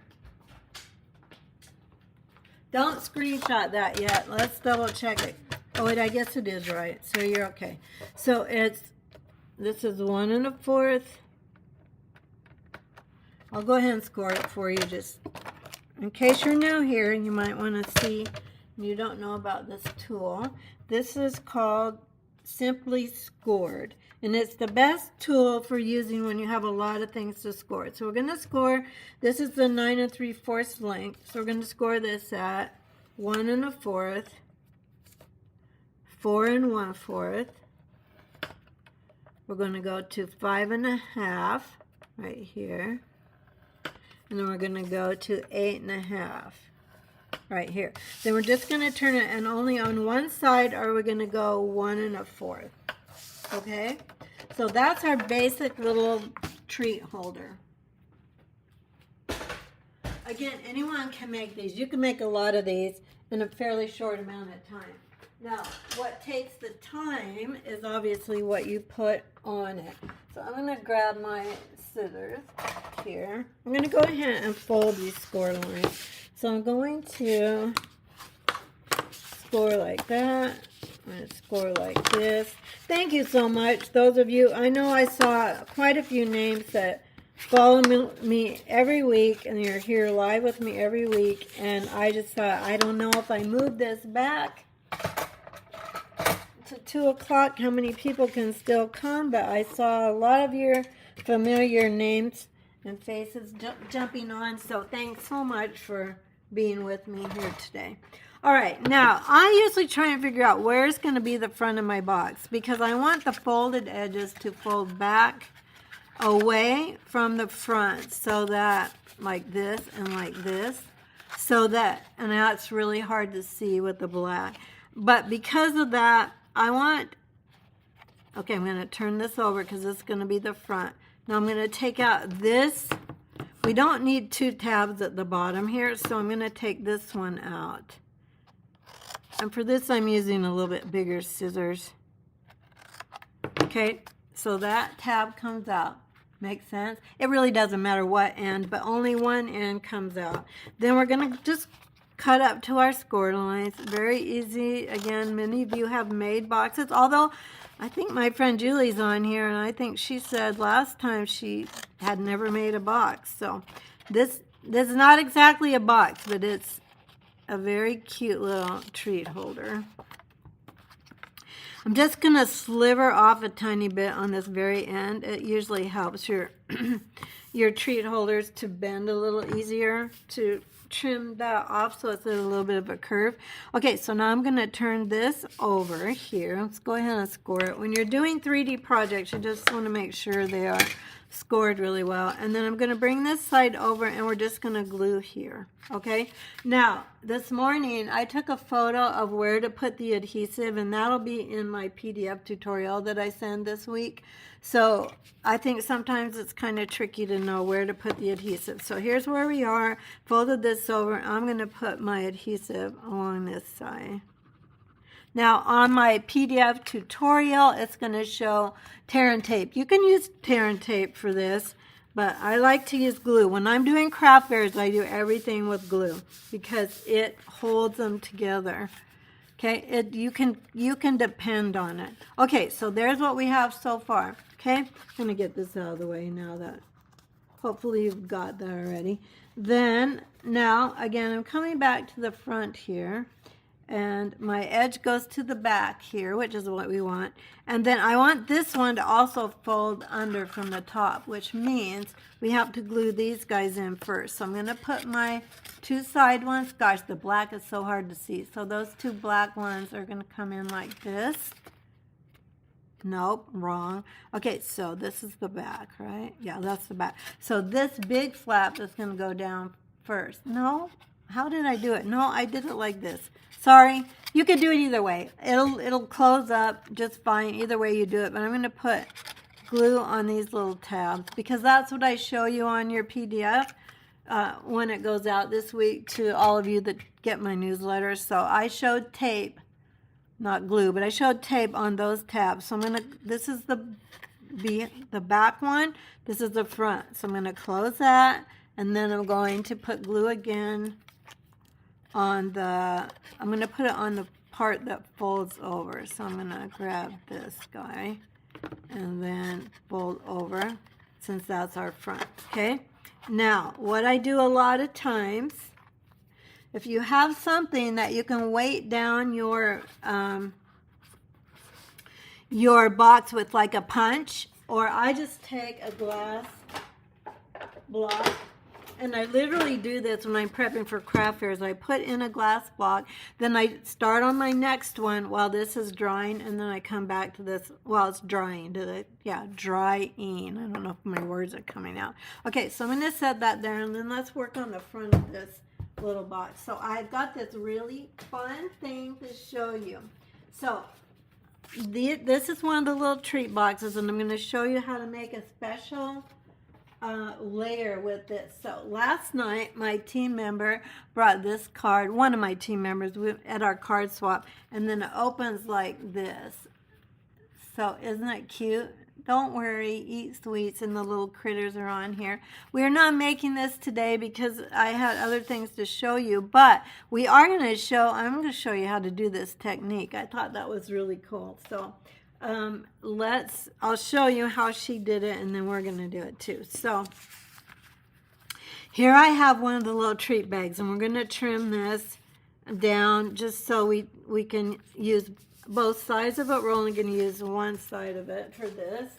Don't screenshot that yet. Let's double check it. Oh wait, I guess it is right. So you're okay. So this is 1 1/4. I'll go ahead and score it for you just in case you're new here and you might want to see and you don't know about this tool. This is called Simply Scored, and it's the best tool for using when you have a lot of things to score. So we're going to score, this is the 9 3/4 length, so we're going to score this at 1 1/4, 4 1/4. We're going to go to 5 1/2 right here. And then we're going to go to 8 1/2 right here. Then we're just going to turn it, and only on one side are we going to go 1 1/4. Okay? So that's our basic little treat holder. Again, anyone can make these. You can make a lot of these in a fairly short amount of time. Now, what takes the time is obviously what you put on it. So I'm going to grab my scissors here. I'm going to go ahead and fold these score lines. So I'm going to score like that. I'm going to score like this. Thank you so much, those of you. I know I saw quite a few names that follow me every week, and you're here live with me every week. And I just thought, I don't know if I move this back to 2 o'clock, how many people can still come, but I saw a lot of your familiar names and faces jumping on, so thanks so much for being with me here today. All right, now I usually try and figure out where's going to be the front of my box, because I want the folded edges to fold back away from the front, so that like this and like this, so that, and that's really hard to see with the black, but because of that I want, okay, I'm going to turn this over because this is going to be the front. Now I'm going to take out this. We don't need 2 tabs at the bottom here, so I'm going to take this one out. And for this, I'm using a little bit bigger scissors. Okay, so that tab comes out. Makes sense? It really doesn't matter what end, but only one end comes out. Then we're going to just cut up to our score lines. Very easy. Again, many of you have made boxes, although I think my friend Julie's on here, and I think she said last time she had never made a box. So this is not exactly a box, but it's a very cute little treat holder. I'm just going to sliver off a tiny bit on this very end. It usually helps your your treat holders to bend a little easier, to trim that off so it's a little bit of a curve. Okay, so now I'm going to turn this over here. Let's go ahead and score it. When you're doing 3D projects, you just want to make sure they are scored really well. And then I'm going to bring this side over, and we're just going to glue here. Okay, now this morning I took a photo of where to put the adhesive, and that'll be in my PDF tutorial that I send this week. So I think sometimes it's kind of tricky to know where to put the adhesive. So here's where we are. Folded this over. I'm going to put my adhesive along this side. Now on my PDF tutorial, it's going to show tear and tape. You can use tear and tape for this, but I like to use glue. When I'm doing craft fairs, I do everything with glue because it holds them together. Okay, you can depend on it. Okay, so there's what we have so far. Okay, I'm going to get this out of the way now that hopefully you've got that already. Then, now, again, I'm coming back to the front here, and my edge goes to the back here, which is what we want. And then I want this one to also fold under from the top, which means we have to glue these guys in first. So I'm going to put my 2 side ones. Gosh, the black is so hard to see. So those 2 black ones are going to come in like this. Nope, wrong. Okay, so this is the back, right? Yeah, that's the back. So this big flap is going to go down first. No, how did I do it? No, I did it like this. Sorry, you could do it either way. It'll close up just fine either way you do it. But I'm going to put glue on these little tabs because that's what I show you on your PDF when it goes out this week to all of you that get my newsletter. So I showed tape. Not glue, but I showed tape on those tabs. So I'm going to, this is the back one. This is the front. So I'm going to close that, and then I'm going to put glue again on the, I'm going to put it on the part that folds over. So I'm going to grab this guy and then fold over since that's our front. Okay. Now, what I do a lot of times, if you have something that you can weight down your box with like a punch, or I just take a glass block, and I literally do this when I'm prepping for craft fairs. I put in a glass block, then I start on my next one while this is drying, and then I come back to this while it's drying. Drying. I don't know if my words are coming out. Okay, so I'm going to set that there, and then let's work on the front of this little box. So I've got this really fun thing to show you. So this is one of the little treat boxes, and I'm going to show you how to make a special layer with this. So last night my team member brought this card, one of my team members, at our card swap, and then it opens like this. So isn't that cute? Don't worry, eat sweets, and the little critters are on here. We're not making this today because I had other things to show you, but I'm going to show you how to do this technique. I thought that was really cool. So I'll show you how she did it, and then we're going to do it too. So here I have one of the little treat bags, and we're going to trim this down just so we can use both sides of it. We're only going to use one side of it for this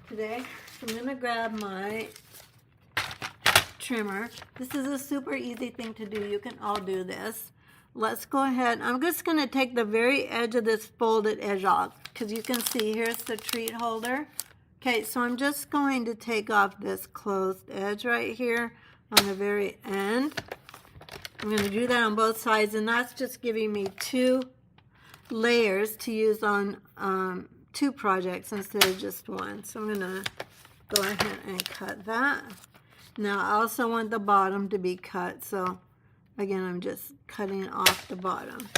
today. So I'm going to grab my trimmer. This is a super easy thing to do. You can all do this. Let's go ahead. I'm just going to take the very edge of this folded edge off, because you can see here's the treat holder. Okay, so I'm just going to take off this closed edge right here on the very end. I'm going to do that on both sides, and that's just giving me 2 layers to use on 2 projects instead of just one. So I'm going to go ahead and cut that. Now I also want the bottom to be cut, so again I'm just cutting off the bottom.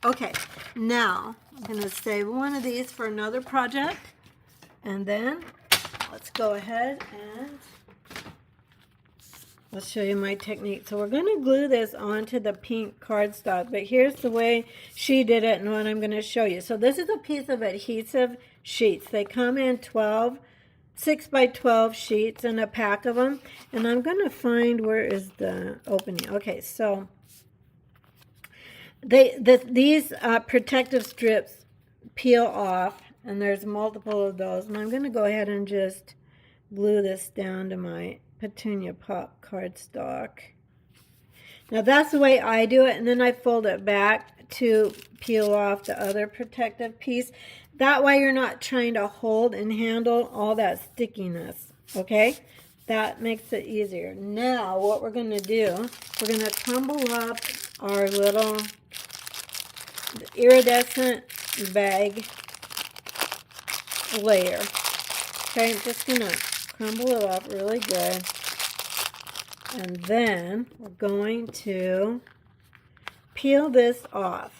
Okay, now I'm going to save one of these for another project, and then let's go ahead and I'll show you my technique. So we're going to glue this onto the pink cardstock, but here's the way she did it and what I'm going to show you. So this is a piece of adhesive sheets. They come in 6 by 12 sheets in a pack of them, and I'm going to find where is the opening. Okay, so these protective strips peel off, and there's multiple of those, and I'm going to go ahead and just glue this down to my Petunia Pop cardstock. Now that's the way I do it, and then I fold it back to peel off the other protective piece. That way you're not trying to hold and handle all that stickiness, okay? That makes it easier. Now what we're going to do, we're going to crumble up our little iridescent bag layer. Okay, I'm just going to crumble it up really good, and then we're going to peel this off.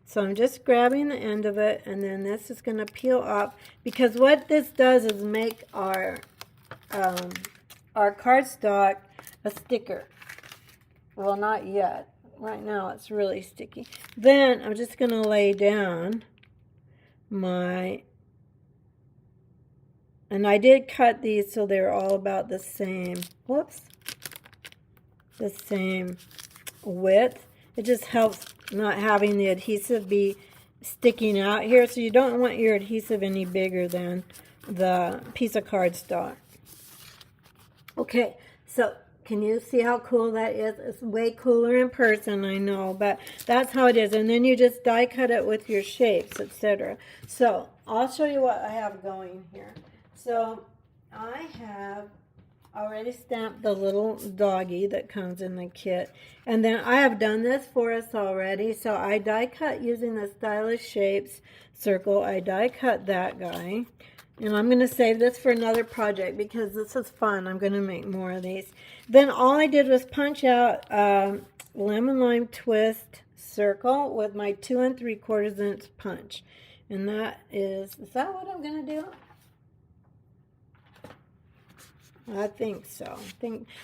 So I'm just grabbing the end of it, and then this is going to peel off, because what this does is make our cardstock a sticker. Well, not yet. Right now it's really sticky. Then I'm just going to lay down my, and I did cut these so they're all about the same, the same width. It just helps not having the adhesive be sticking out here, so you don't want your adhesive any bigger than the piece of cardstock. Okay, so can you see how cool that is? It's way cooler in person, I know, but that's how it is. And then you just die cut it with your shapes, etc. So I'll show you what I have going here. So I have already stamped the little doggy that comes in the kit, and then I have done this for us already. So I die cut using the Stylish Shapes circle. I die cut that guy, and I'm going to save this for another project because this is fun. I'm going to make more of these. Then all I did was punch out lemon lime twist circle with my 2 3/4 inch punch, and is that what I'm going to do? I think so.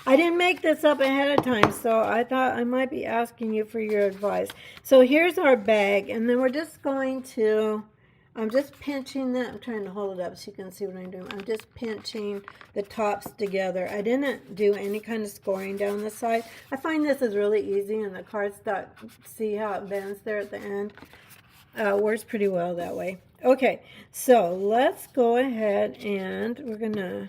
I didn't make this up ahead of time, so I thought I might be asking you for your advice. So here's our bag, and then we're just going to I'm just pinching that. I'm trying to hold it up so you can see what I'm doing. I'm just pinching the tops together. I didn't do any kind of scoring down the side. I find this is really easy, and the cardstock, see how it bends there at the end? Works pretty well that way. Okay, so let's go ahead and we're going to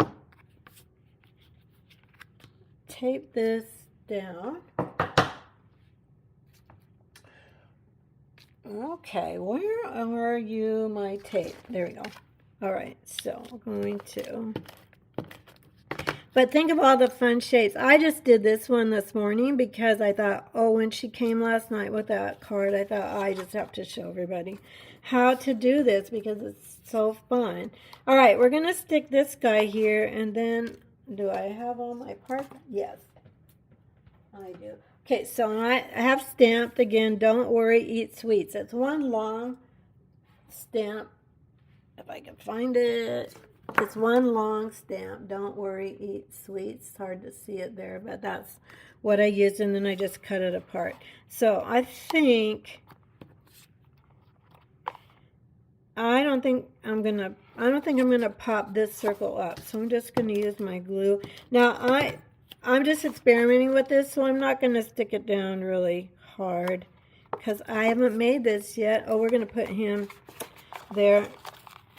tape this down. Okay, where are you, my tape? There we go. All right, so we're going to... But think of all the fun shapes. I just did this one this morning because I thought, oh, when she came last night with that card, I thought I just have to show everybody how to do this because it's so fun. All right, we're going to stick this guy here, and then, do I have all my parts? Yes, I do. Okay, so I have stamped again, don't worry, eat sweets. It's one long stamp, if I can find it. It's one long stamp, don't worry, eat sweets. It's hard to see it there, but that's what I used, and then I just cut it apart. So I don't think I'm gonna pop this circle up. So I'm just gonna use my glue. Now I'm just experimenting with this, so I'm not going to stick it down really hard because I haven't made this yet. Oh, we're going to put him there.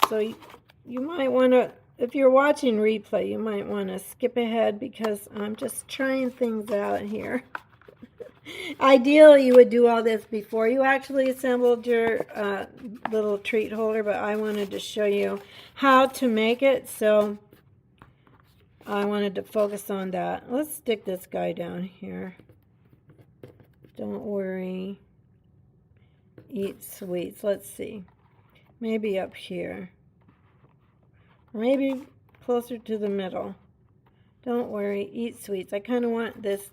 So you might want to, if you're watching replay, you might want to skip ahead because I'm just trying things out here. Ideally, you would do all this before you actually assembled your little treat holder, but I wanted to show you how to make it, so I wanted to focus on that. Let's stick this guy down here. Don't worry. Eat sweets. Let's see. Maybe up here. Maybe closer to the middle. Don't worry. Eat sweets. I kind of want this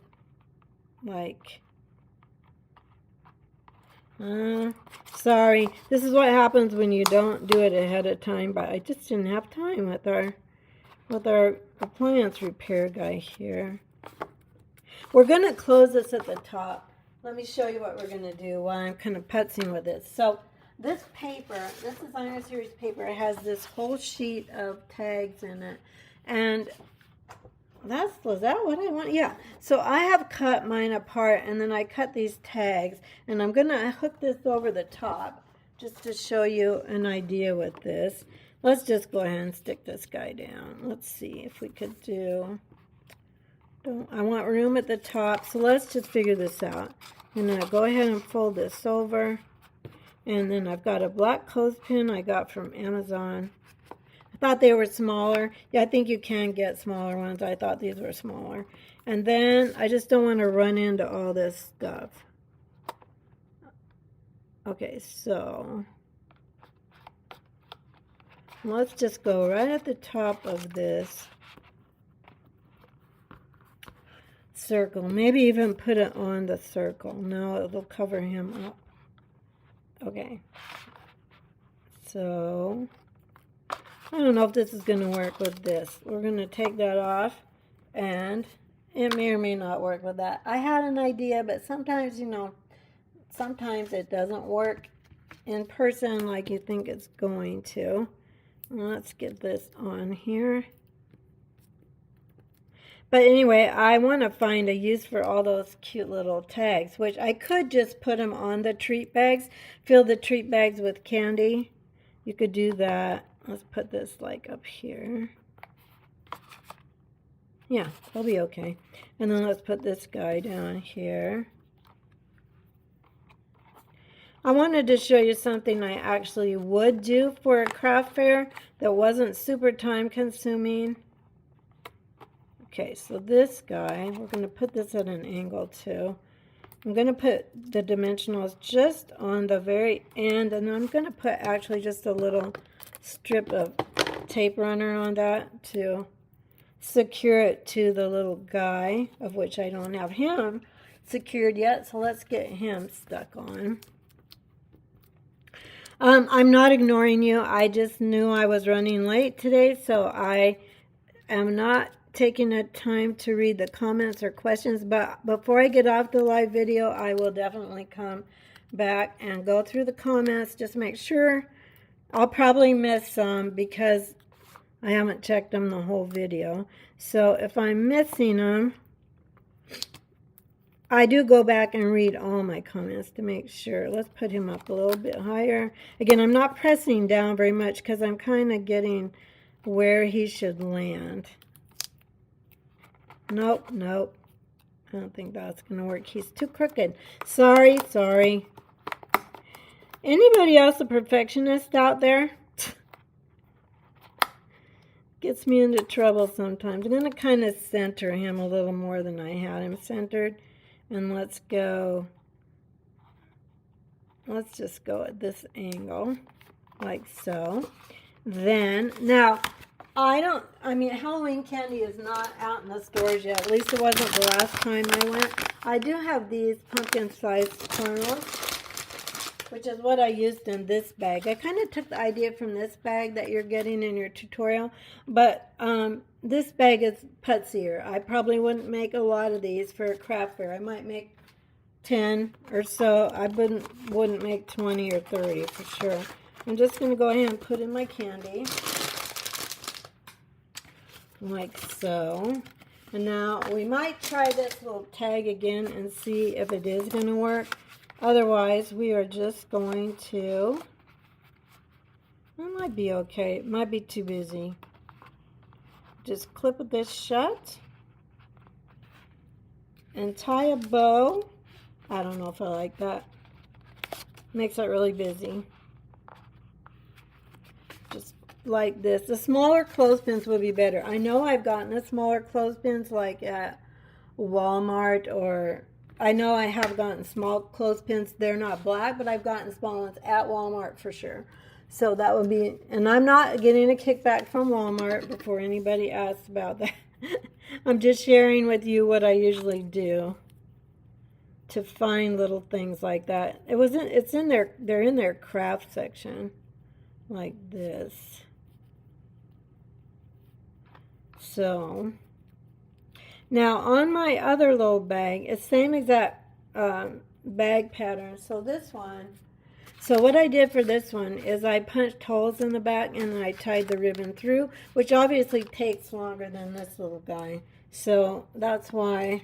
like... sorry. This is what happens when you don't do it ahead of time, but I just didn't have time with our appliance repair guy here. We're going to close this at the top. Let me show you what we're going to do while I'm kind of putzing with this. So this paper, this Designer Series paper, it has this whole sheet of tags in it. And was that what I want? Yeah. So I have cut mine apart, and then I cut these tags. And I'm going to hook this over the top just to show you an idea with this. Let's just go ahead and stick this guy down. Let's see if we could do... I want room at the top, so let's just figure this out. I'm going to go ahead and fold this over. And then I've got a black clothespin I got from Amazon. I thought they were smaller. Yeah, I think you can get smaller ones. I thought these were smaller. And then I just don't want to run into all this stuff. Okay, so... let's just go right at the top of this circle. Maybe even put it on the circle. No, it'll cover him up. Okay. So, I don't know if this is going to work with this. We're going to take that off, and it may or may not work with that. I had an idea, but sometimes, you know, sometimes it doesn't work in person like you think it's going to. Let's get this on here. But anyway, I want to find a use for all those cute little tags, which I could just put them on the treat bags, fill the treat bags with candy. You could do that. Let's put this like up here. Yeah, that'll be okay. And then let's put this guy down here. I wanted to show you something I actually would do for a craft fair that wasn't super time consuming. Okay, so this guy, we're going to put this at an angle too. I'm going to put the dimensionals just on the very end, and I'm going to put actually just a little strip of tape runner on that to secure it to the little guy, of which I don't have him secured yet, so let's get him stuck on. I'm not ignoring you. I just knew I was running late today, so I am not taking the time to read the comments or questions. But before I get off the live video, I will definitely come back and go through the comments. Just make sure I'll probably miss some because I haven't checked them the whole video. So if I'm missing them, I do go back and read all my comments to make sure. Let's put him up a little bit higher. Again, I'm not pressing down very much because I'm kind of getting where he should land. Nope, nope. I don't think that's going to work. He's too crooked. Sorry, sorry. Anybody else a perfectionist out there? Gets me into trouble sometimes. I'm going to kind of center him a little more than I had him centered. And let's just go at this angle, like so. Then, now, I mean, Halloween candy is not out in the stores yet. At least it wasn't the last time I went. I do have these pumpkin-sized kernels, which is what I used in this bag. I kind of took the idea from this bag that you're getting in your tutorial, but this bag is putzier. I probably wouldn't make a lot of these for a craft fair. I might make 10 or so. I wouldn't make 20 or 30 for sure. I'm just going to go ahead and put in my candy, like so. And now we might try this little tag again and see if it is going to work. Otherwise, we are just going to, it might be okay. It might be too busy. Just clip this shut and tie a bow. I don't know if I like that. Makes it really busy. Just like this. The smaller clothespins would be better. I know I've gotten the smaller clothespins like at Walmart, or I know I have gotten small clothespins. They're not black, but I've gotten small ones at Walmart for sure. So that would be, and I'm not getting a kickback from Walmart before anybody asks about that. I'm just sharing with you what I usually do to find little things like that. It's in their, they're in their craft section, like this. So now on my other little bag, it's same exact bag pattern. So this one, so what I did for this one is I punched holes in the back and then I tied the ribbon through, which obviously takes longer than this little guy. So that's why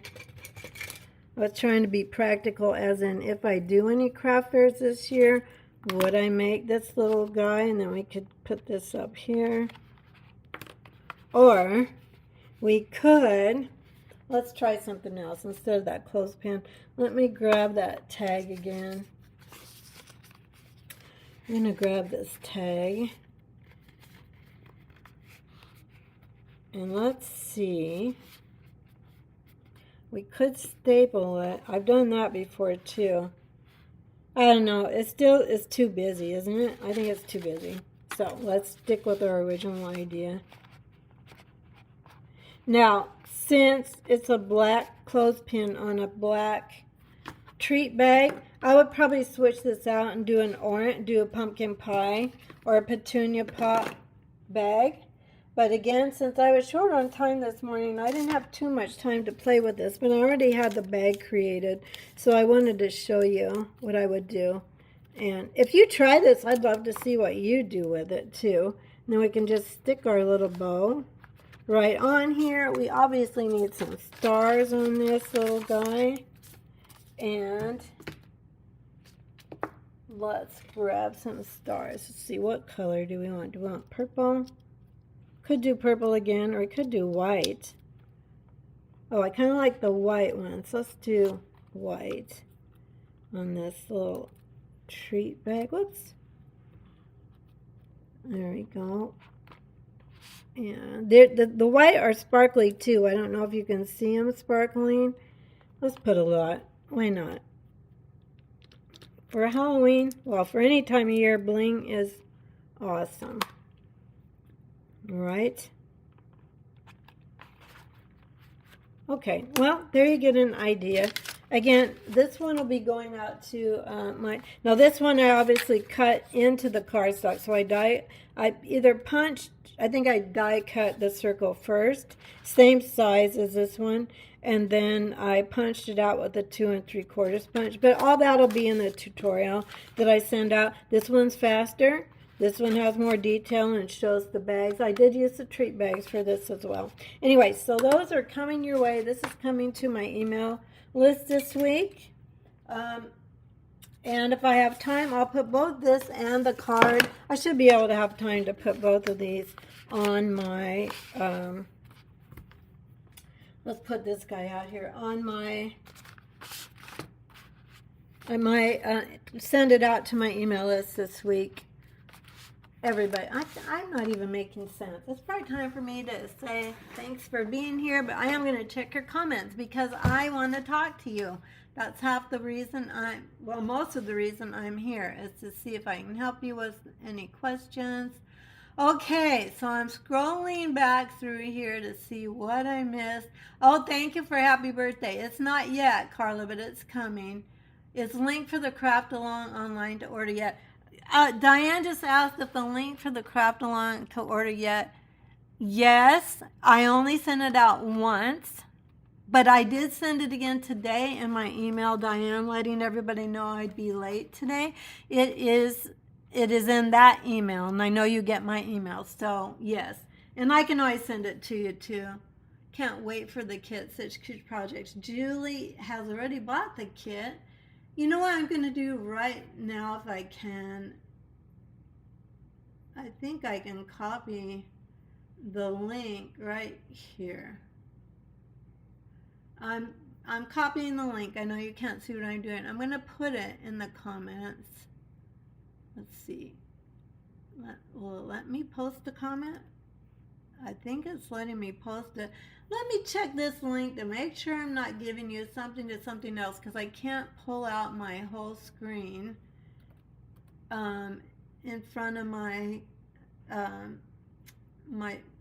I was trying to be practical, as in if I do any craft fairs this year, would I make this little guy, and then we could put this up here. Or we could, let's try something else instead of that clothespin. Let me grab that tag again. I'm going to grab this tag. And let's see. We could staple it. I've done that before too. I don't know. It's too busy, isn't it? I think it's too busy. So let's stick with our original idea. Now, since it's a black clothespin on a black treat bag, I would probably switch this out and do a pumpkin pie or a petunia pop bag. But again, since I was short on time this morning, I didn't have too much time to play with this, but I already had the bag created, so I wanted to show you what I would do. And if you try this, I'd love to see what you do with it too. And then we can just stick our little bow right on here. We obviously need some stars on this little guy. And let's grab some stars. Let's see, what color do we want? Do we want purple? Could do purple again, or we could do white. Oh, I kind of like the white ones. Let's do white on this little treat bag. Whoops. There we go. And the white are sparkly too. I don't know if you can see them sparkling. Let's put a lot. Why not? For Halloween, well, for any time of year, bling is awesome. Right? Okay, well, there you get an idea. Again, this one will be going out to now this one I obviously cut into the cardstock. So I either punched, I think I die cut the circle first, same size as this one, and then I punched it out with a 2 3/4 punch. But all that'll be in the tutorial that I send out. This one's faster. This one has more detail and it shows the bags. I did use the treat bags for this as well. Anyway, so those are coming your way. This is coming to my email list this week. And if I have time, I'll put both this and the card. I should be able to have time to put both of these on my, let's put this guy out here, on my, I might send it out to my email list this week. Everybody, I'm not even making sense. It's probably time for me to say thanks for being here, but I am going to check your comments because I want to talk to you. That's half the reason most of the reason I'm here is to see if I can help you with any questions. Okay, so I'm scrolling back through here to see what I missed. Oh, thank you for happy birthday. It's not yet, Carla, but it's coming. Is link for the craft along online to order yet? Diane just asked if the link for the craft along to order yet. Yes, I only sent it out once, but I did send it again today in my email, Diane, letting everybody know I'd be late today. It is in that email, and I know you get my email, so yes. And I can always send it to you too. Can't wait for the kit, such cute projects. Julie has already bought the kit. You know what I'm going to do right now if I can? I think I can copy the link right here. I'm copying the link. I know you can't see what I'm doing. I'm going to put it in the comments. Let's see. Will it let me post a comment? I think it's letting me post it. Let me check this link to make sure I'm not giving you something to something else because I can't pull out my whole screen in front of my,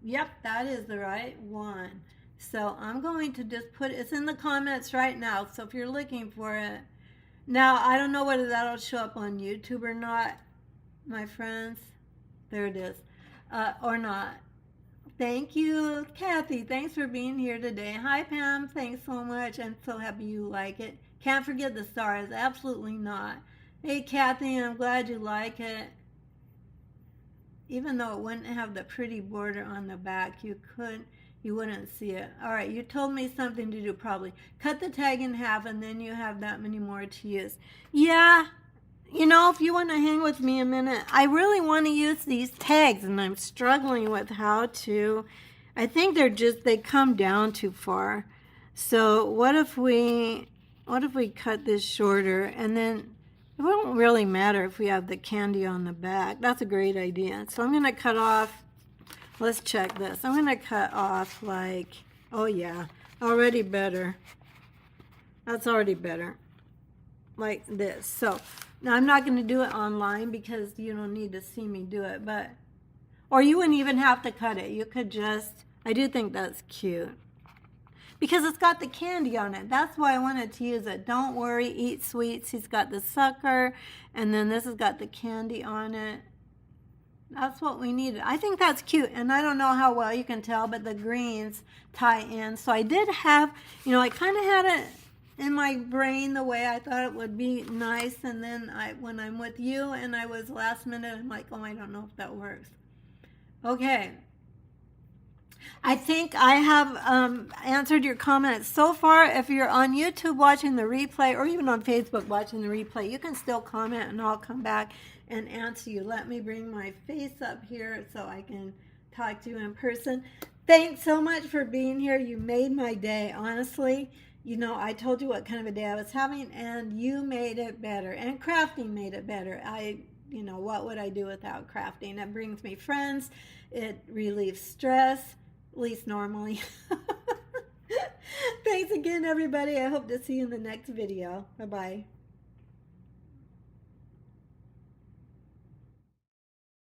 yep, that is the right one. So I'm going to just put, it's in the comments right now, so if you're looking for it. Now, I don't know whether that'll show up on YouTube or not, my friends. There it is. Or not. Thank you, Kathy. Thanks for being here today. Hi, Pam. Thanks so much. I'm so happy you like it. Can't forget the stars. Absolutely not. Hey, Kathy, I'm glad you like it. Even though it wouldn't have the pretty border on the back, you wouldn't see it. All right, you told me something to do probably. Cut the tag in half and then you have that many more to use. Yeah. You know, if you want to hang with me a minute, I really want to use these tags, and I'm struggling with how to. I think they come down too far. So what if we cut this shorter, and then it won't really matter if we have the candy on the back. That's a great idea. So I'm going to cut off, let's check this. I'm going to cut off like, oh yeah, already better. That's already better. Like this. So now I'm not going to do it online because you don't need to see me do it, or you wouldn't even have to cut it. You could just, I do think that's cute because it's got the candy on it. That's why I wanted to use it. Don't worry, eat sweets. He's got the sucker, and then this has got the candy on it. That's what we needed. I think that's cute, and I don't know how well you can tell, but the greens tie in. So I did have, I kind of had it in my brain the way I thought it would be nice, and then when I'm with you and I was last minute, I'm like, oh, I don't know if that works. Okay. I think I have answered your comments so far. If you're on YouTube watching the replay or even on Facebook watching the replay, you can still comment and I'll come back and answer you. Let me bring my face up here so I can talk to you in person. Thanks so much for being here. You made my day, honestly. I told you what kind of a day I was having, and you made it better. And crafting made it better. What would I do without crafting? It brings me friends. It relieves stress, at least normally. Thanks again, everybody. I hope to see you in the next video. Bye-bye.